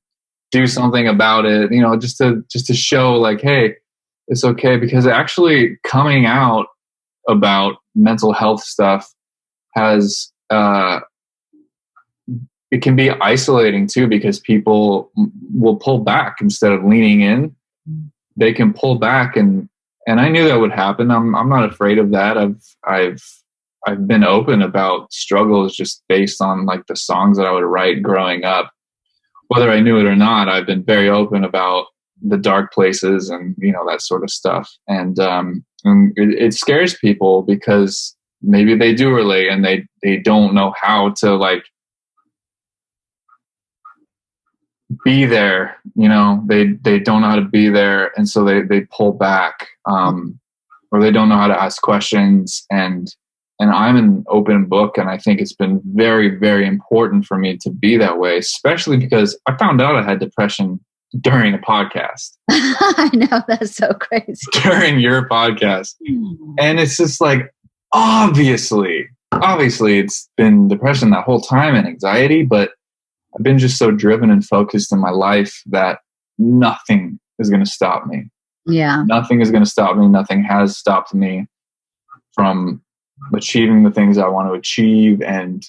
Speaker 2: do something about it, just to show like, hey, it's okay. Because actually coming out about mental health stuff has, it can be isolating too, because people will pull back instead of leaning in. They can pull back, and I knew that would happen. I'm not afraid of that. I've been open about struggles just based on like the songs that I would write growing up. Whether I knew it or not, I've been very open about the dark places and that sort of stuff. And it scares people because maybe they do relate and they don't know how to like be there, they don't know how to be there. And so they pull back, or they don't know how to ask questions. And I'm an open book. And I think it's been very, very important for me to be that way, especially because I found out I had depression during a podcast.
Speaker 1: I know, that's so crazy.
Speaker 2: During your podcast. And it's just like, obviously it's been depression that whole time and anxiety, but I've been just so driven and focused in my life that nothing is going to stop me.
Speaker 1: Yeah.
Speaker 2: Nothing is going to stop me. Nothing has stopped me from achieving the things I want to achieve and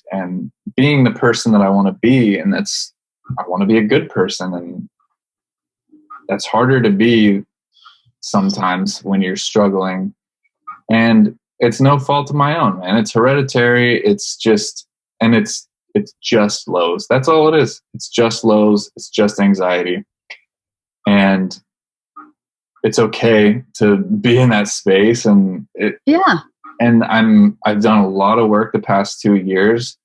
Speaker 2: being the person that I want to be. And I want to be a good person. And that's harder to be sometimes when you're struggling. And it's no fault of my own, man. It's hereditary. It's just lows. That's all it is. It's just lows. It's just anxiety. And it's okay to be in that space. And and I've done a lot of work the past 2 years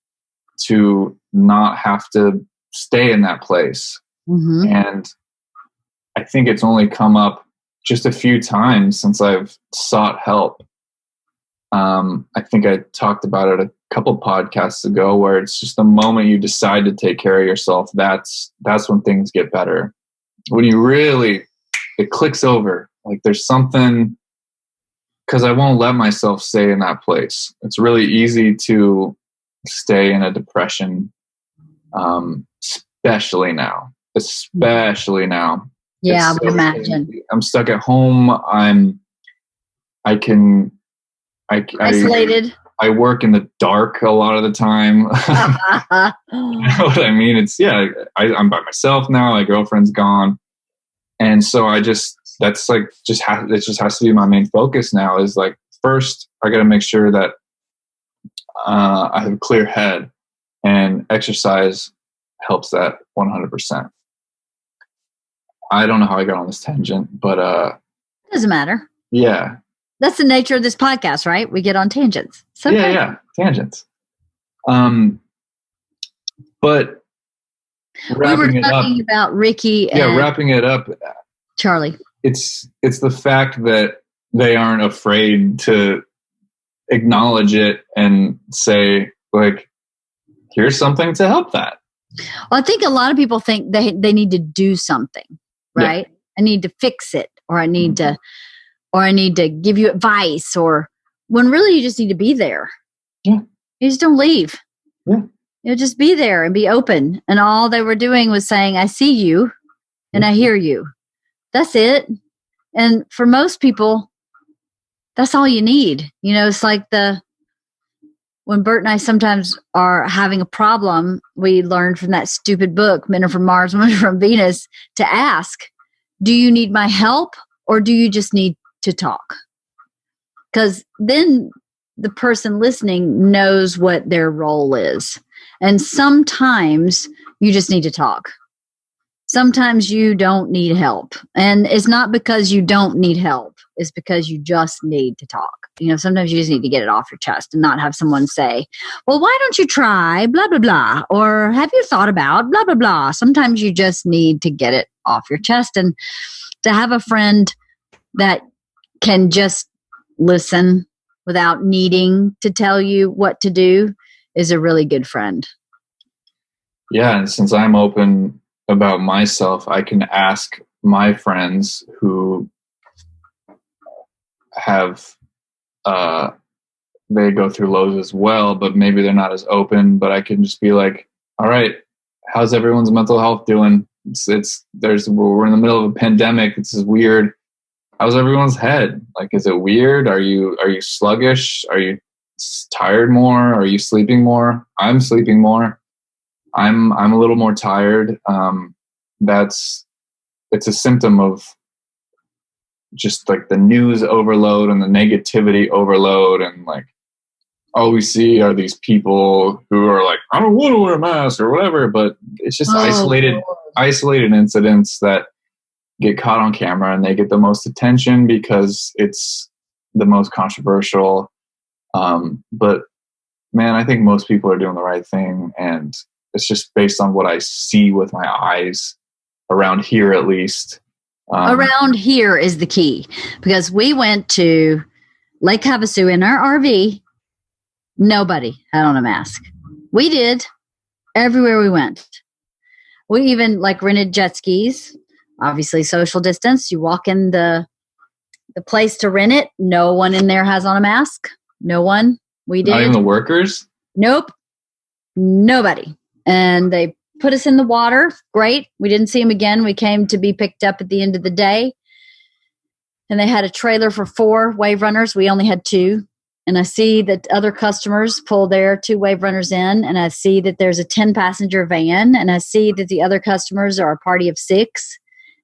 Speaker 2: to not have to stay in that place. Mm-hmm. And I think it's only come up just a few times since I've sought help. I think I talked about it a couple podcasts ago, where it's just the moment you decide to take care of yourself, that's when things get better. When you really, it clicks over. Like there's something, because I won't let myself stay in that place. It's really easy to stay in a depression, especially now.
Speaker 1: Yeah, I would imagine.
Speaker 2: I'm stuck at home.
Speaker 1: Isolated.
Speaker 2: I work in the dark a lot of the time. You know what I mean? I'm by myself now. My girlfriend's gone. And so it just has to be my main focus now, is like, first I got to make sure that I have a clear head, and exercise helps that 100%. I don't know how I got on this tangent, but
Speaker 1: doesn't matter.
Speaker 2: Yeah.
Speaker 1: That's the nature of this podcast, right? We get on tangents. So
Speaker 2: yeah, tangents. But
Speaker 1: we were talking about Ricky and
Speaker 2: wrapping it up,
Speaker 1: Charlie.
Speaker 2: It's the fact that they aren't afraid to acknowledge it and say, like, here's something to help that.
Speaker 1: Well, I think a lot of people think they need to do something, right? Yeah. I need to fix it, or I need to give you advice, or when really you just need to be there.
Speaker 2: Yeah.
Speaker 1: You just don't leave.
Speaker 2: Yeah.
Speaker 1: You just be there and be open. And all they were doing was saying, I see you and I hear you. That's it. And for most people, that's all you need. It's like when Bert and I sometimes are having a problem, we learned from that stupid book, Men Are From Mars, Women Are From Venus, to ask, do you need my help or do you just need to talk? Because then the person listening knows what their role is. And sometimes you just need to talk. Sometimes you don't need help. And it's not because you don't need help. It's because you just need to talk. Sometimes you just need to get it off your chest and not have someone say, well, why don't you try blah, blah, blah? Or have you thought about blah, blah, blah? Sometimes you just need to get it off your chest. And to have a friend that can just listen without needing to tell you what to do is a really good friend.
Speaker 2: Yeah. And since I'm open about myself, I can ask my friends who have they go through lows as well, but maybe they're not as open. But I can just be like, all right, how's everyone's mental health doing? We're in the middle of a pandemic. This is weird. How's everyone's head? Like, is it weird? Are you sluggish? Are you tired more? Are you sleeping more? I'm sleeping more. I'm a little more tired. It's a symptom of just like the news overload and the negativity overload, and like all we see are these people who are like, I don't want to wear a mask or whatever, but it's just isolated incidents that get caught on camera and they get the most attention because it's the most controversial. But man, I think most people are doing the right thing, and it's just based on what I see with my eyes around here, at least.
Speaker 1: Around here is the key, because we went to Lake Havasu in our RV. Nobody had on a mask. We did everywhere we went. We even rented jet skis, obviously social distance. You walk in the place to rent it. No one in there has on a mask. No one. We did.
Speaker 2: Not even the workers?
Speaker 1: Nope. Nobody. And they put us in the water. Great. We didn't see them again. We came to be picked up at the end of the day. And they had a trailer for 4 wave runners. We only had 2. And I see that other customers pull their 2 wave runners in. And I see that there's a 10-passenger van. And I see that the other customers are a party of 6.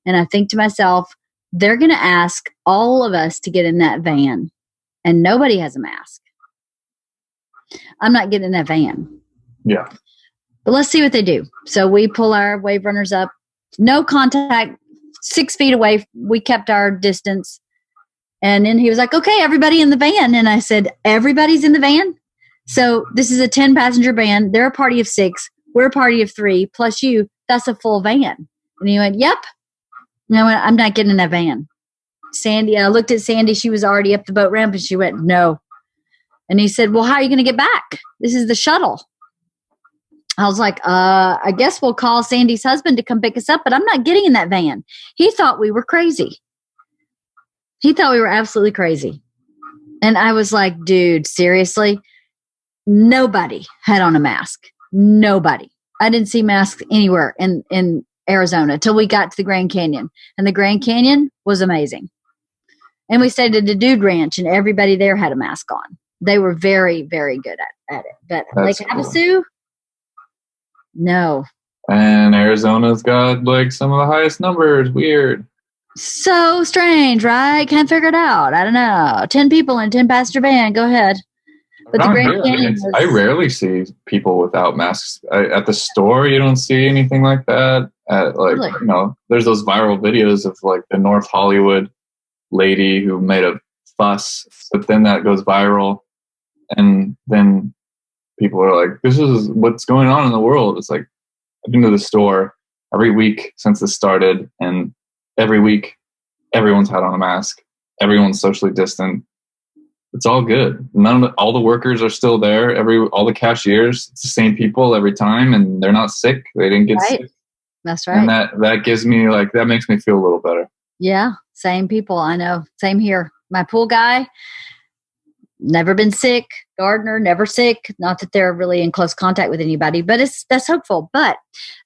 Speaker 1: And I think to myself, they're going to ask all of us to get in that van. And nobody has a mask. I'm not getting in that van.
Speaker 2: Yeah.
Speaker 1: But let's see what they do. So we pull our wave runners up. No contact, 6 feet away. We kept our distance. And then he was like, okay, everybody in the van. And I said, everybody's in the van? So this is a 10-passenger van. They're a party of 6. We're a party of 3. Plus you. That's a full van. And he went, yep. And I went, I'm not getting in that van. Sandy, I looked at Sandy. She was already up the boat ramp. And she went, no. And he said, well, how are you going to get back? This is the shuttle. I was like, I guess we'll call Sandy's husband to come pick us up, but I'm not getting in that van. He thought we were crazy. He thought we were absolutely crazy. And I was like, dude, seriously? Nobody had on a mask. Nobody. I didn't see masks anywhere in Arizona until we got to the Grand Canyon. And the Grand Canyon was amazing. And we stayed at the Dude Ranch, and everybody there had a mask on. They were very, very good at it. But Lake Havasu? No.
Speaker 2: And Arizona's got some of the highest numbers. Weird.
Speaker 1: So strange, right? Can't figure it out. I don't know. 10 people in a 10-passenger van. Go ahead. But the Grand Canyon
Speaker 2: I rarely see people without masks. At the store, you don't see anything like that. Really? There's those viral videos of the North Hollywood lady who made a fuss, but then that goes viral. And then people are like, this is what's going on in the world. It's like, I've been to the store every week since this started, and every week everyone's had on a mask. Everyone's socially distant. It's all good. All the workers are still there. All the cashiers, it's the same people every time, and they're not sick. They didn't get sick.
Speaker 1: That's right.
Speaker 2: And that gives me that makes me feel a little better. Yeah.
Speaker 1: Same people. I know. Same here. My pool guy, never been sick. Gardener, never sick. Not that they're really in close contact with anybody, but that's hopeful. But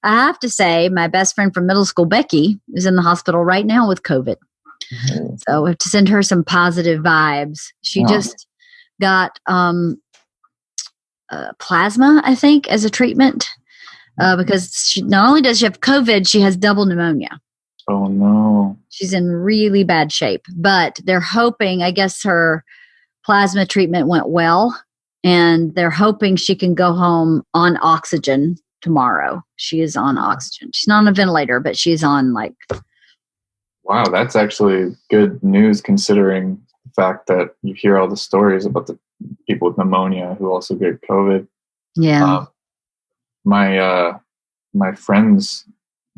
Speaker 1: I have to say, my best friend from middle school, Becky, is in the hospital right now with COVID. So we have to send her some positive vibes. She just got plasma, I think, as a treatment because she, not only does she have COVID, she has double pneumonia.
Speaker 2: Oh, no.
Speaker 1: She's in really bad shape. But they're hoping, I guess her plasma treatment went well, and they're hoping she can go home on oxygen tomorrow. She is on oxygen. She's not on a ventilator, but she's on like...
Speaker 2: Wow, that's actually good news considering the fact that you hear all the stories about the people with pneumonia who also get COVID.
Speaker 1: Yeah.
Speaker 2: My friend's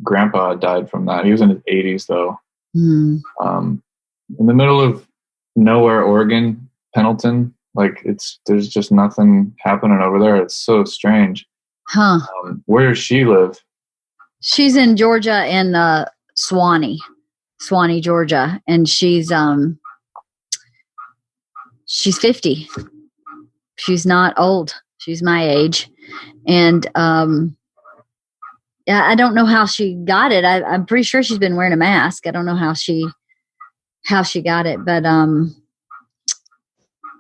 Speaker 2: grandpa died from that. He was in his 80s, though. In the middle of nowhere, Oregon, Pendleton, like there's just nothing happening over there. It's so strange.
Speaker 1: Huh.
Speaker 2: Where does she live?
Speaker 1: She's in Georgia in Swanee, Georgia, and she's 50. She's not old. She's my age, and yeah, I don't know how she got it. I'm pretty sure she's been wearing a mask. I don't know how she got it, but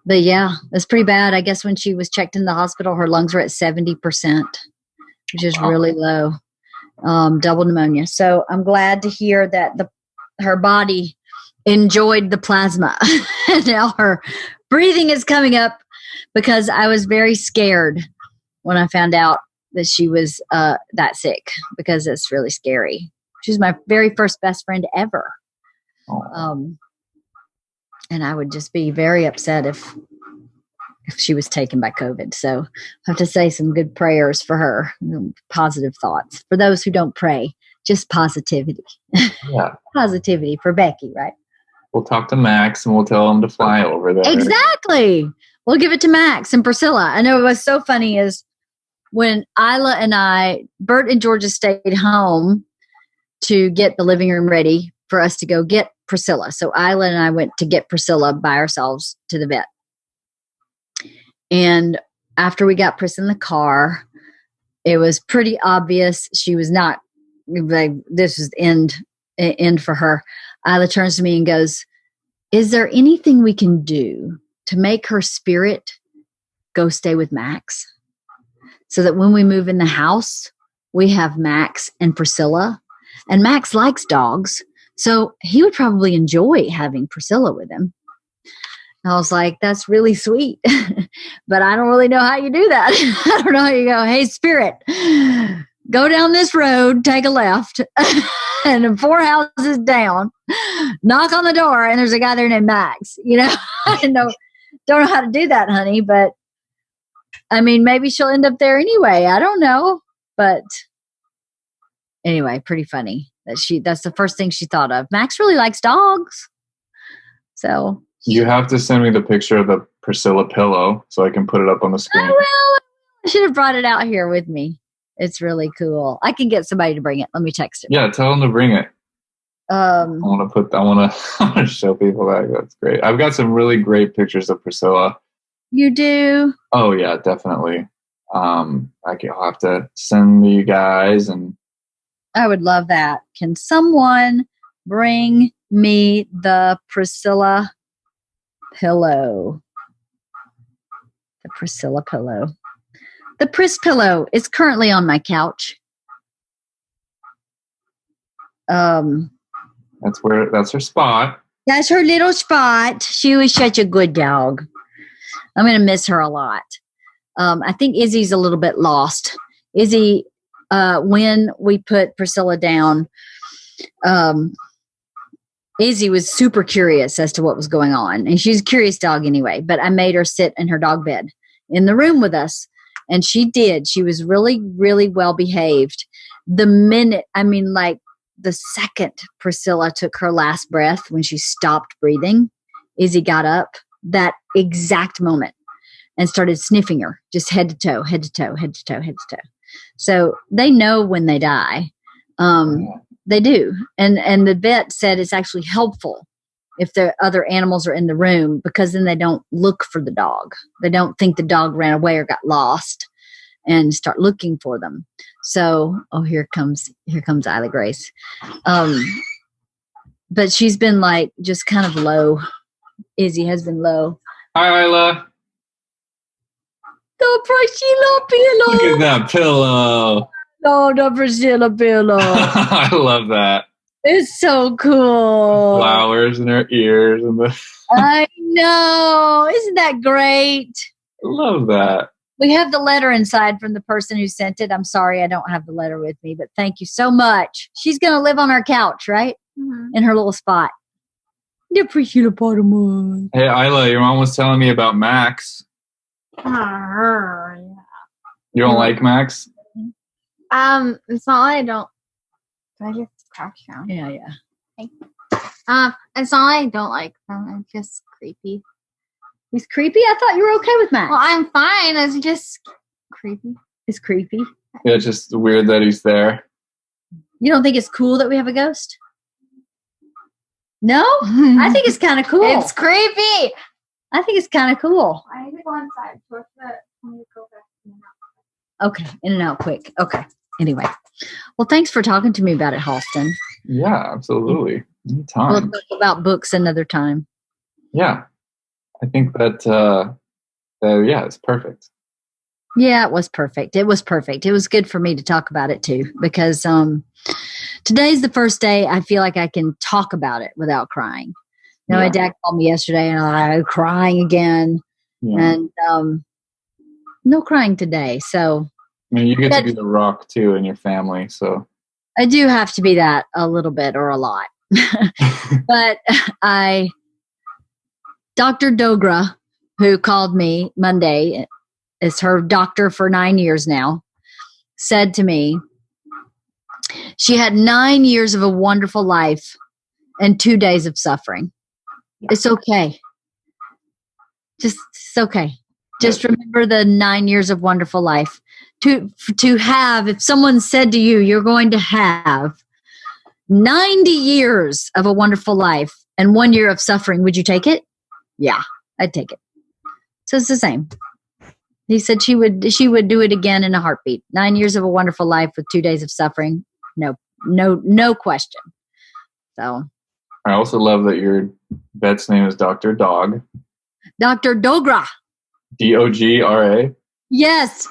Speaker 1: yeah, it's pretty bad. I guess when she was checked in the hospital, her lungs were at 70%, which is really low. Double pneumonia. So I'm glad to hear that her body enjoyed the plasma. And now her breathing is coming up, because I was very scared when I found out that she was that sick, because it's really scary. She's my very first best friend ever. And I would just be very upset if she was taken by COVID. So I have to say some good prayers for her, positive thoughts. For those who don't pray, just positivity.
Speaker 2: Yeah.
Speaker 1: Positivity for Becky, right?
Speaker 2: We'll talk to Max and we'll tell him to fly over there.
Speaker 1: Exactly. We'll give it to Max and Priscilla. I know what's so funny is when Isla and Bert and Georgia stayed home to get the living room ready for us to go get Priscilla. So Isla and I went to get Priscilla by ourselves to the vet. And after we got Pris in the car, it was pretty obvious she was not, like, this was the end for her. Isla turns to me and goes, "Is there anything we can do to make her spirit go stay with Max, so that when we move in the house, we have Max and Priscilla? And Max likes dogs, so he would probably enjoy having Priscilla with him." I was like, that's really sweet, but I don't really know how you do that. I don't know how you go, "Hey, spirit, go down this road, take a left, and 4 houses down, knock on the door, and there's a guy there named Max." I don't know how to do that, honey, but I mean, maybe she'll end up there anyway. I don't know, but anyway, pretty funny that's the first thing she thought of. Max really likes dogs. So
Speaker 2: you have to send me the picture of the Priscilla pillow so I can put it up on the screen.
Speaker 1: I should have brought it out here with me. It's really cool. I can get somebody to bring it. Let me text it.
Speaker 2: Yeah, tell them to bring it. I want to show people that. That's great. I've got some really great pictures of Priscilla.
Speaker 1: You do?
Speaker 2: Oh yeah, definitely. I'll have to send you guys, and
Speaker 1: I would love that. Can someone bring me the Priscilla pillow? The Priscilla pillow. The Pris pillow is currently on my couch.
Speaker 2: That's her spot.
Speaker 1: That's her little spot. She was such a good dog. I'm going to miss her a lot. I think Izzy's a little bit lost. Izzy, when we put Priscilla down, Izzy was super curious as to what was going on. And she's a curious dog anyway, but I made her sit in her dog bed in the room with us. And she did. She was really, really well behaved. The second Priscilla took her last breath, when she stopped breathing, Izzy got up that exact moment and started sniffing her, just head to toe, head to toe, head to toe, head to toe. So they know when they die. They do. And the vet said it's actually helpful if the other animals are in the room, because then they don't look for the dog. They don't think the dog ran away or got lost and start looking for them. So, here comes Isla Grace. but she's been like just kind of low. Izzy has been low.
Speaker 2: Hi, Isla.
Speaker 1: Dog Priscilla pillow.
Speaker 2: Look at that pillow.
Speaker 1: Oh, Dog Priscilla pillow.
Speaker 2: I love that.
Speaker 1: It's so cool.
Speaker 2: Flowers in her ears and the.
Speaker 1: I know. Isn't that great?
Speaker 2: I love that.
Speaker 1: We have the letter inside from the person who sent it. I'm sorry I don't have the letter with me, but thank you so much. She's going to live on our couch, right? Mm-hmm. In her little spot.
Speaker 2: Hey, Isla, your mom was telling me about Max.
Speaker 3: Yeah.
Speaker 2: You don't like Max?
Speaker 3: It's not like I don't. Do I just crash down?
Speaker 1: Yeah.
Speaker 3: It's not like I don't like them. It's just creepy.
Speaker 1: He's creepy? I thought you were okay with Max.
Speaker 3: Well, I'm fine. It's just creepy.
Speaker 1: It's creepy.
Speaker 2: Yeah, it's just weird that he's there.
Speaker 1: You don't think it's cool that we have a ghost? No? I think it's kind of cool.
Speaker 3: It's creepy.
Speaker 1: I think it's kind of cool.
Speaker 3: I need to go inside. I need to go back in and out.
Speaker 1: Okay, in and out quick. Okay. Anyway. Well, thanks for talking to me about it, Halston.
Speaker 2: Yeah, absolutely. Anytime.
Speaker 1: We'll talk about books another time.
Speaker 2: Yeah. I think that, it's perfect.
Speaker 1: Yeah, it was perfect. It was perfect. It was good for me to talk about it too, because today's the first day I feel like I can talk about it without crying. You know, my dad called me yesterday and I'm crying again. Yeah. And no crying today. So
Speaker 2: I mean, you get to be the rock too in your family. So
Speaker 1: I do have to be that a little bit or a lot. But Dr. Dogra, who called me Monday, is her doctor for 9 years now, said to me, she had 9 years of a wonderful life and 2 days of suffering. It's okay. It's okay. Just remember the 9 years of wonderful life. To have, if someone said to you, you're going to have 90 years of a wonderful life and 1 year of suffering, would you take it? Yeah, I'd take it. So it's the same. He said she would do it again in a heartbeat. 9 years of a wonderful life with 2 days of suffering. No question. So
Speaker 2: I also love that your vet's name is Dr. Dog.
Speaker 1: Dr. Dogra.
Speaker 2: Dogra.
Speaker 1: Yes.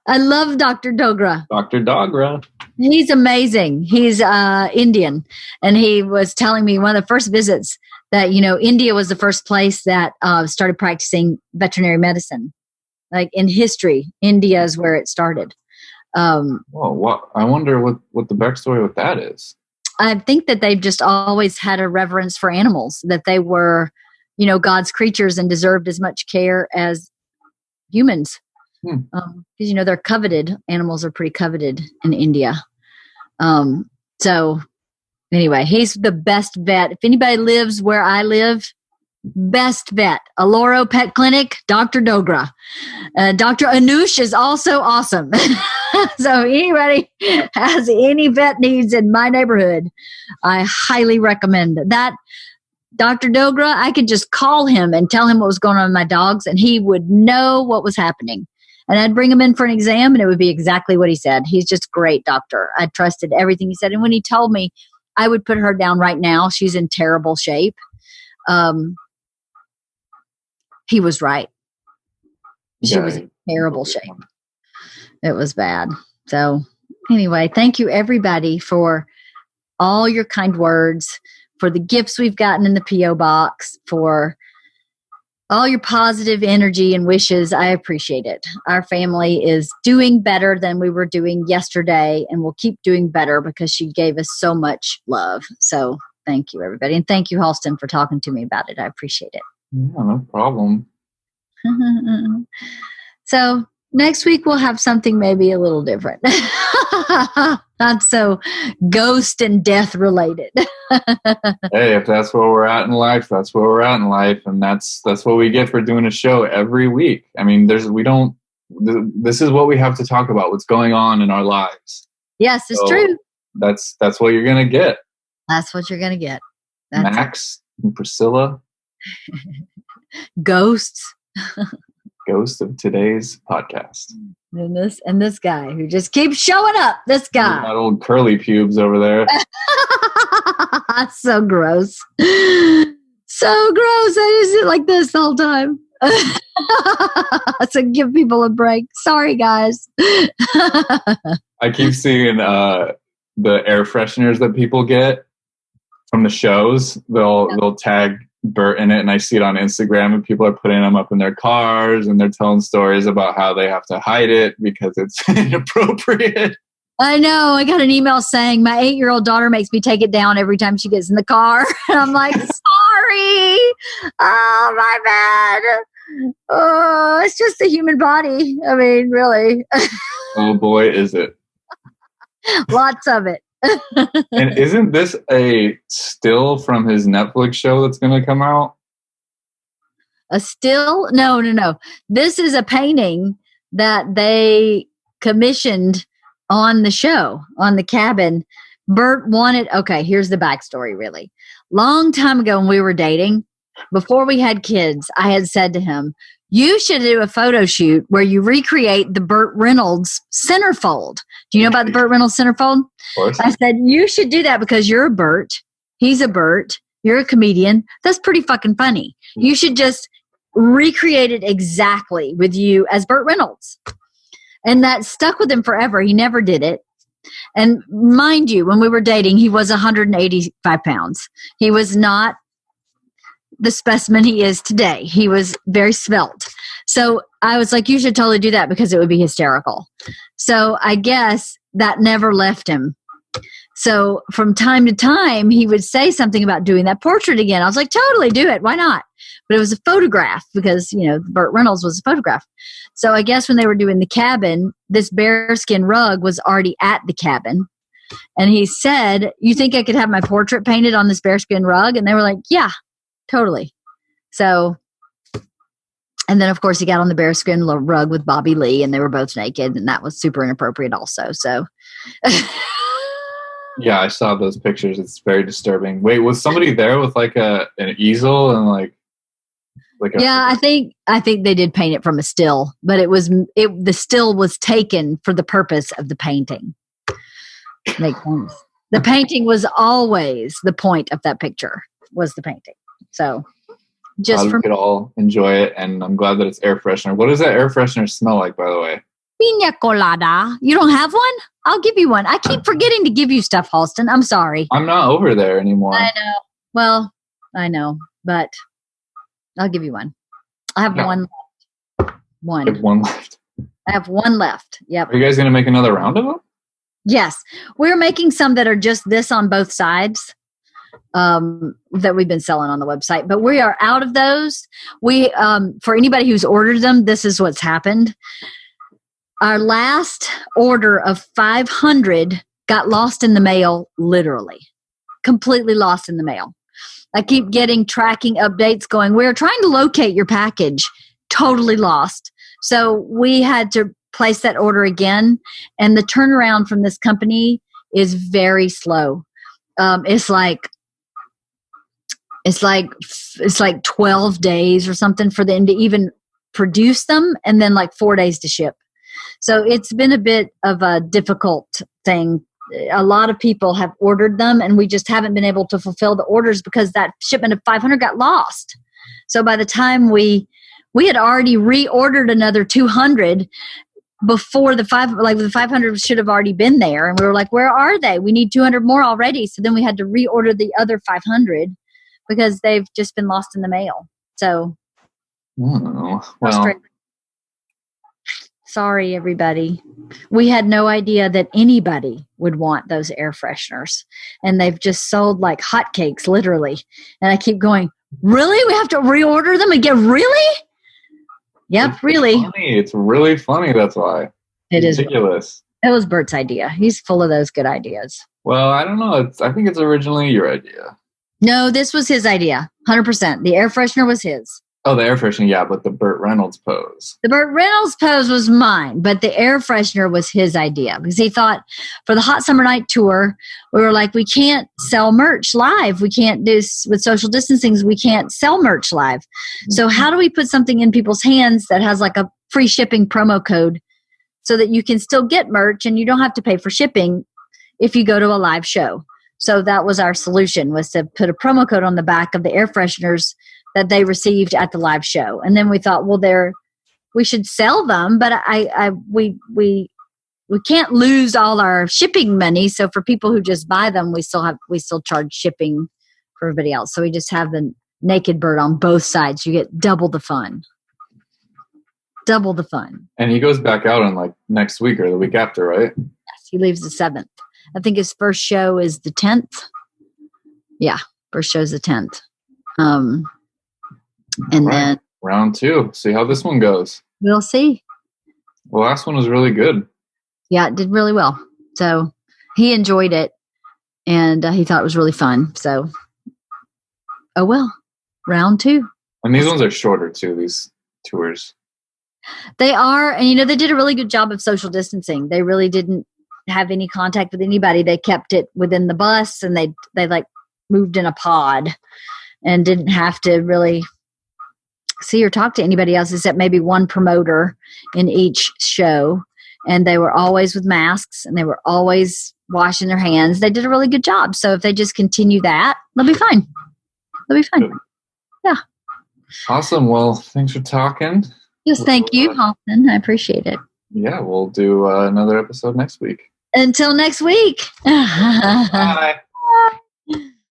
Speaker 1: I love Dr. Dogra.
Speaker 2: Dr. Dogra.
Speaker 1: He's amazing. He's Indian. And he was telling me one of the first visits that, India was the first place that started practicing veterinary medicine. Like in history, India is where it started.
Speaker 2: Well, I wonder what the backstory with that is.
Speaker 1: I think that they've just always had a reverence for animals, that they were, God's creatures and deserved as much care as humans. Because, they're coveted. Animals are pretty coveted in India. So anyway, he's the best vet. If anybody lives where I live, best vet, Aloro Pet Clinic, Dr. Dogra. Dr. Anush is also awesome. So anybody has any vet needs in my neighborhood, I highly recommend that. Dr. Dogra, I could just call him and tell him what was going on with my dogs, and he would know what was happening. And I'd bring him in for an exam, and it would be exactly what he said. He's just a great doctor. I trusted everything he said. And when he told me I would put her down right now, she's in terrible shape, he was right. She was in terrible shape. It was bad. So anyway, thank you everybody for all your kind words, for the gifts we've gotten in the P.O. box, for all your positive energy and wishes. I appreciate it. Our family is doing better than we were doing yesterday, and we'll keep doing better because she gave us so much love. So thank you, everybody. And thank you, Halston, for talking to me about it. I appreciate it.
Speaker 2: Yeah, no problem.
Speaker 1: So next week we'll have something maybe a little different. Not so ghost and death related.
Speaker 2: Hey, if that's where we're at in life, that's where we're at in life. And that's what we get for doing a show every week. I mean, this is what we have to talk about, what's going on in our lives.
Speaker 1: Yes, it's true.
Speaker 2: That's what you're going to get.
Speaker 1: That's what you're going to get.
Speaker 2: Max and Priscilla.
Speaker 1: Ghosts.
Speaker 2: Ghost of today's podcast.
Speaker 1: And this guy who just keeps showing up. This guy.
Speaker 2: That old curly pubes over there.
Speaker 1: So gross. So gross. I just sit like this the whole time. So give people a break. Sorry, guys.
Speaker 2: I keep seeing the air fresheners that people get from the shows. They'll tag Bert in it, and I see it on Instagram, and people are putting them up in their cars, and they're telling stories about how they have to hide it because it's inappropriate.
Speaker 1: I know. I got an email saying my 8-year-old daughter makes me take it down every time she gets in the car. And I'm like, sorry. Oh, my bad. Oh, it's just the human body. I mean, really.
Speaker 2: Oh, boy, is it.
Speaker 1: Lots of it.
Speaker 2: And isn't this a still from his Netflix show that's going to come out?
Speaker 1: A still? No. This is a painting that they commissioned on the show, on the cabin. Bert wanted, okay, here's the backstory really. Long time ago when we were dating, before we had kids, I had said to him, you should do a photo shoot where you recreate the Burt Reynolds centerfold. Do you know about the Burt Reynolds centerfold?
Speaker 2: Of course.
Speaker 1: I said, you should do that because you're a Burt. He's a Burt. You're a comedian. That's pretty fucking funny. You should just recreate it exactly with you as Burt Reynolds. And that stuck with him forever. He never did it. And mind you, when we were dating, he was 185 pounds. He was not the specimen he is today. He was very svelte. So I was like, you should totally do that because it would be hysterical. So I guess that never left him. So from time to time, he would say something about doing that portrait again. I was like, totally do it. Why not? But it was a photograph because, you know, Burt Reynolds was a photograph. So I guess when they were doing the cabin, this bearskin rug was already at the cabin. And he said, you think I could have my portrait painted on this bearskin rug? And they were like, yeah, totally. So, and then of course he got on the bearskin rug with Bobby Lee and they were both naked and that was super inappropriate also. So
Speaker 2: yeah, I saw those pictures. It's very disturbing. Wait, was somebody there with like an easel and like
Speaker 1: yeah, I think they did paint it from a still, but the still was taken for the purpose of the painting. Makes sense. The painting was always the point of that picture was the painting. So just
Speaker 2: we could all enjoy it, and I'm glad that it's air freshener. What does that air freshener smell like, by the way?
Speaker 1: Piña colada. You don't have one? I'll give you one. I keep forgetting to give you stuff, Halston. I'm sorry.
Speaker 2: I'm not over there anymore.
Speaker 1: I know. Well, I know, but I'll give you one. I have one left. One.
Speaker 2: You have one left.
Speaker 1: I have one left. Yep.
Speaker 2: Are you guys going to make another round of them?
Speaker 1: Yes. We're making some that are just this on both sides that we've been selling on the website. But we are out of those. We for anybody who's ordered them, this is what's happened. Our last order of 500 got lost in the mail, literally. Completely lost in the mail. I keep getting tracking updates going, we're trying to locate your package. Totally lost. So we had to place that order again. And the turnaround from this company is very slow. It's like 12 days or something for them to even produce them, and then like 4 days to ship. So it's been a bit of a difficult thing. A lot of people have ordered them, and we just haven't been able to fulfill the orders because that shipment of 500 got lost. So by the time we had already reordered another 200 before the 500 should have already been there. And we were like, where are they? We need 200 more already. So then we had to reorder the other 500 because they've just been lost in the mail. So, sorry, everybody. We had no idea that anybody would want those air fresheners. And they've just sold like hotcakes, literally. And I keep going, really? We have to reorder them again? Really? Yep,
Speaker 2: it's
Speaker 1: really.
Speaker 2: Funny. It's really funny, that's why.
Speaker 1: It is
Speaker 2: ridiculous.
Speaker 1: It was Bert's idea. He's full of those good ideas.
Speaker 2: Well, I don't know. I think it's originally your idea.
Speaker 1: No, this was his idea. 100%. The air freshener was his.
Speaker 2: Oh, the air freshener, yeah, but the Burt Reynolds pose.
Speaker 1: The Burt Reynolds pose was mine, but the air freshener was his idea because he thought for the Hot Summer Night tour, we were like, we can't sell merch live. We can't do with social distancing. We can't sell merch live. So how do we put something in people's hands that has like a free shipping promo code so that you can still get merch and you don't have to pay for shipping if you go to a live show? So that was our solution, was to put a promo code on the back of the air fresheners that they received at the live show. And then we thought, well, we should sell them, but we can't lose all our shipping money. So for people who just buy them, we still charge shipping for everybody else. So we just have the naked bird on both sides. You get double the fun. Double the fun.
Speaker 2: And he goes back out on like next week or the week after, right?
Speaker 1: Yes, he leaves the 7th. I think his first show is the 10th. Yeah, first show is the 10th. And then
Speaker 2: round 2. See how this one goes.
Speaker 1: We'll see.
Speaker 2: The last one was really good.
Speaker 1: Yeah, it did really well. So he enjoyed it, and he thought it was really fun. So, oh well, round 2.
Speaker 2: And these ones are shorter too. These tours.
Speaker 1: They are, and they did a really good job of social distancing. They really didn't have any contact with anybody. They kept it within the bus, and they like moved in a pod, and didn't have to really see or talk to anybody else except maybe one promoter in each show. And they were always with masks, and they were always washing their hands. They did a really good job. So if they just continue that, they'll be fine. They'll be fine. Yeah.
Speaker 2: Awesome. Well, thanks for talking.
Speaker 1: Yes, thank you, Hoffman. I appreciate it.
Speaker 2: Yeah, we'll do another episode next week.
Speaker 1: Until next week.
Speaker 2: Bye.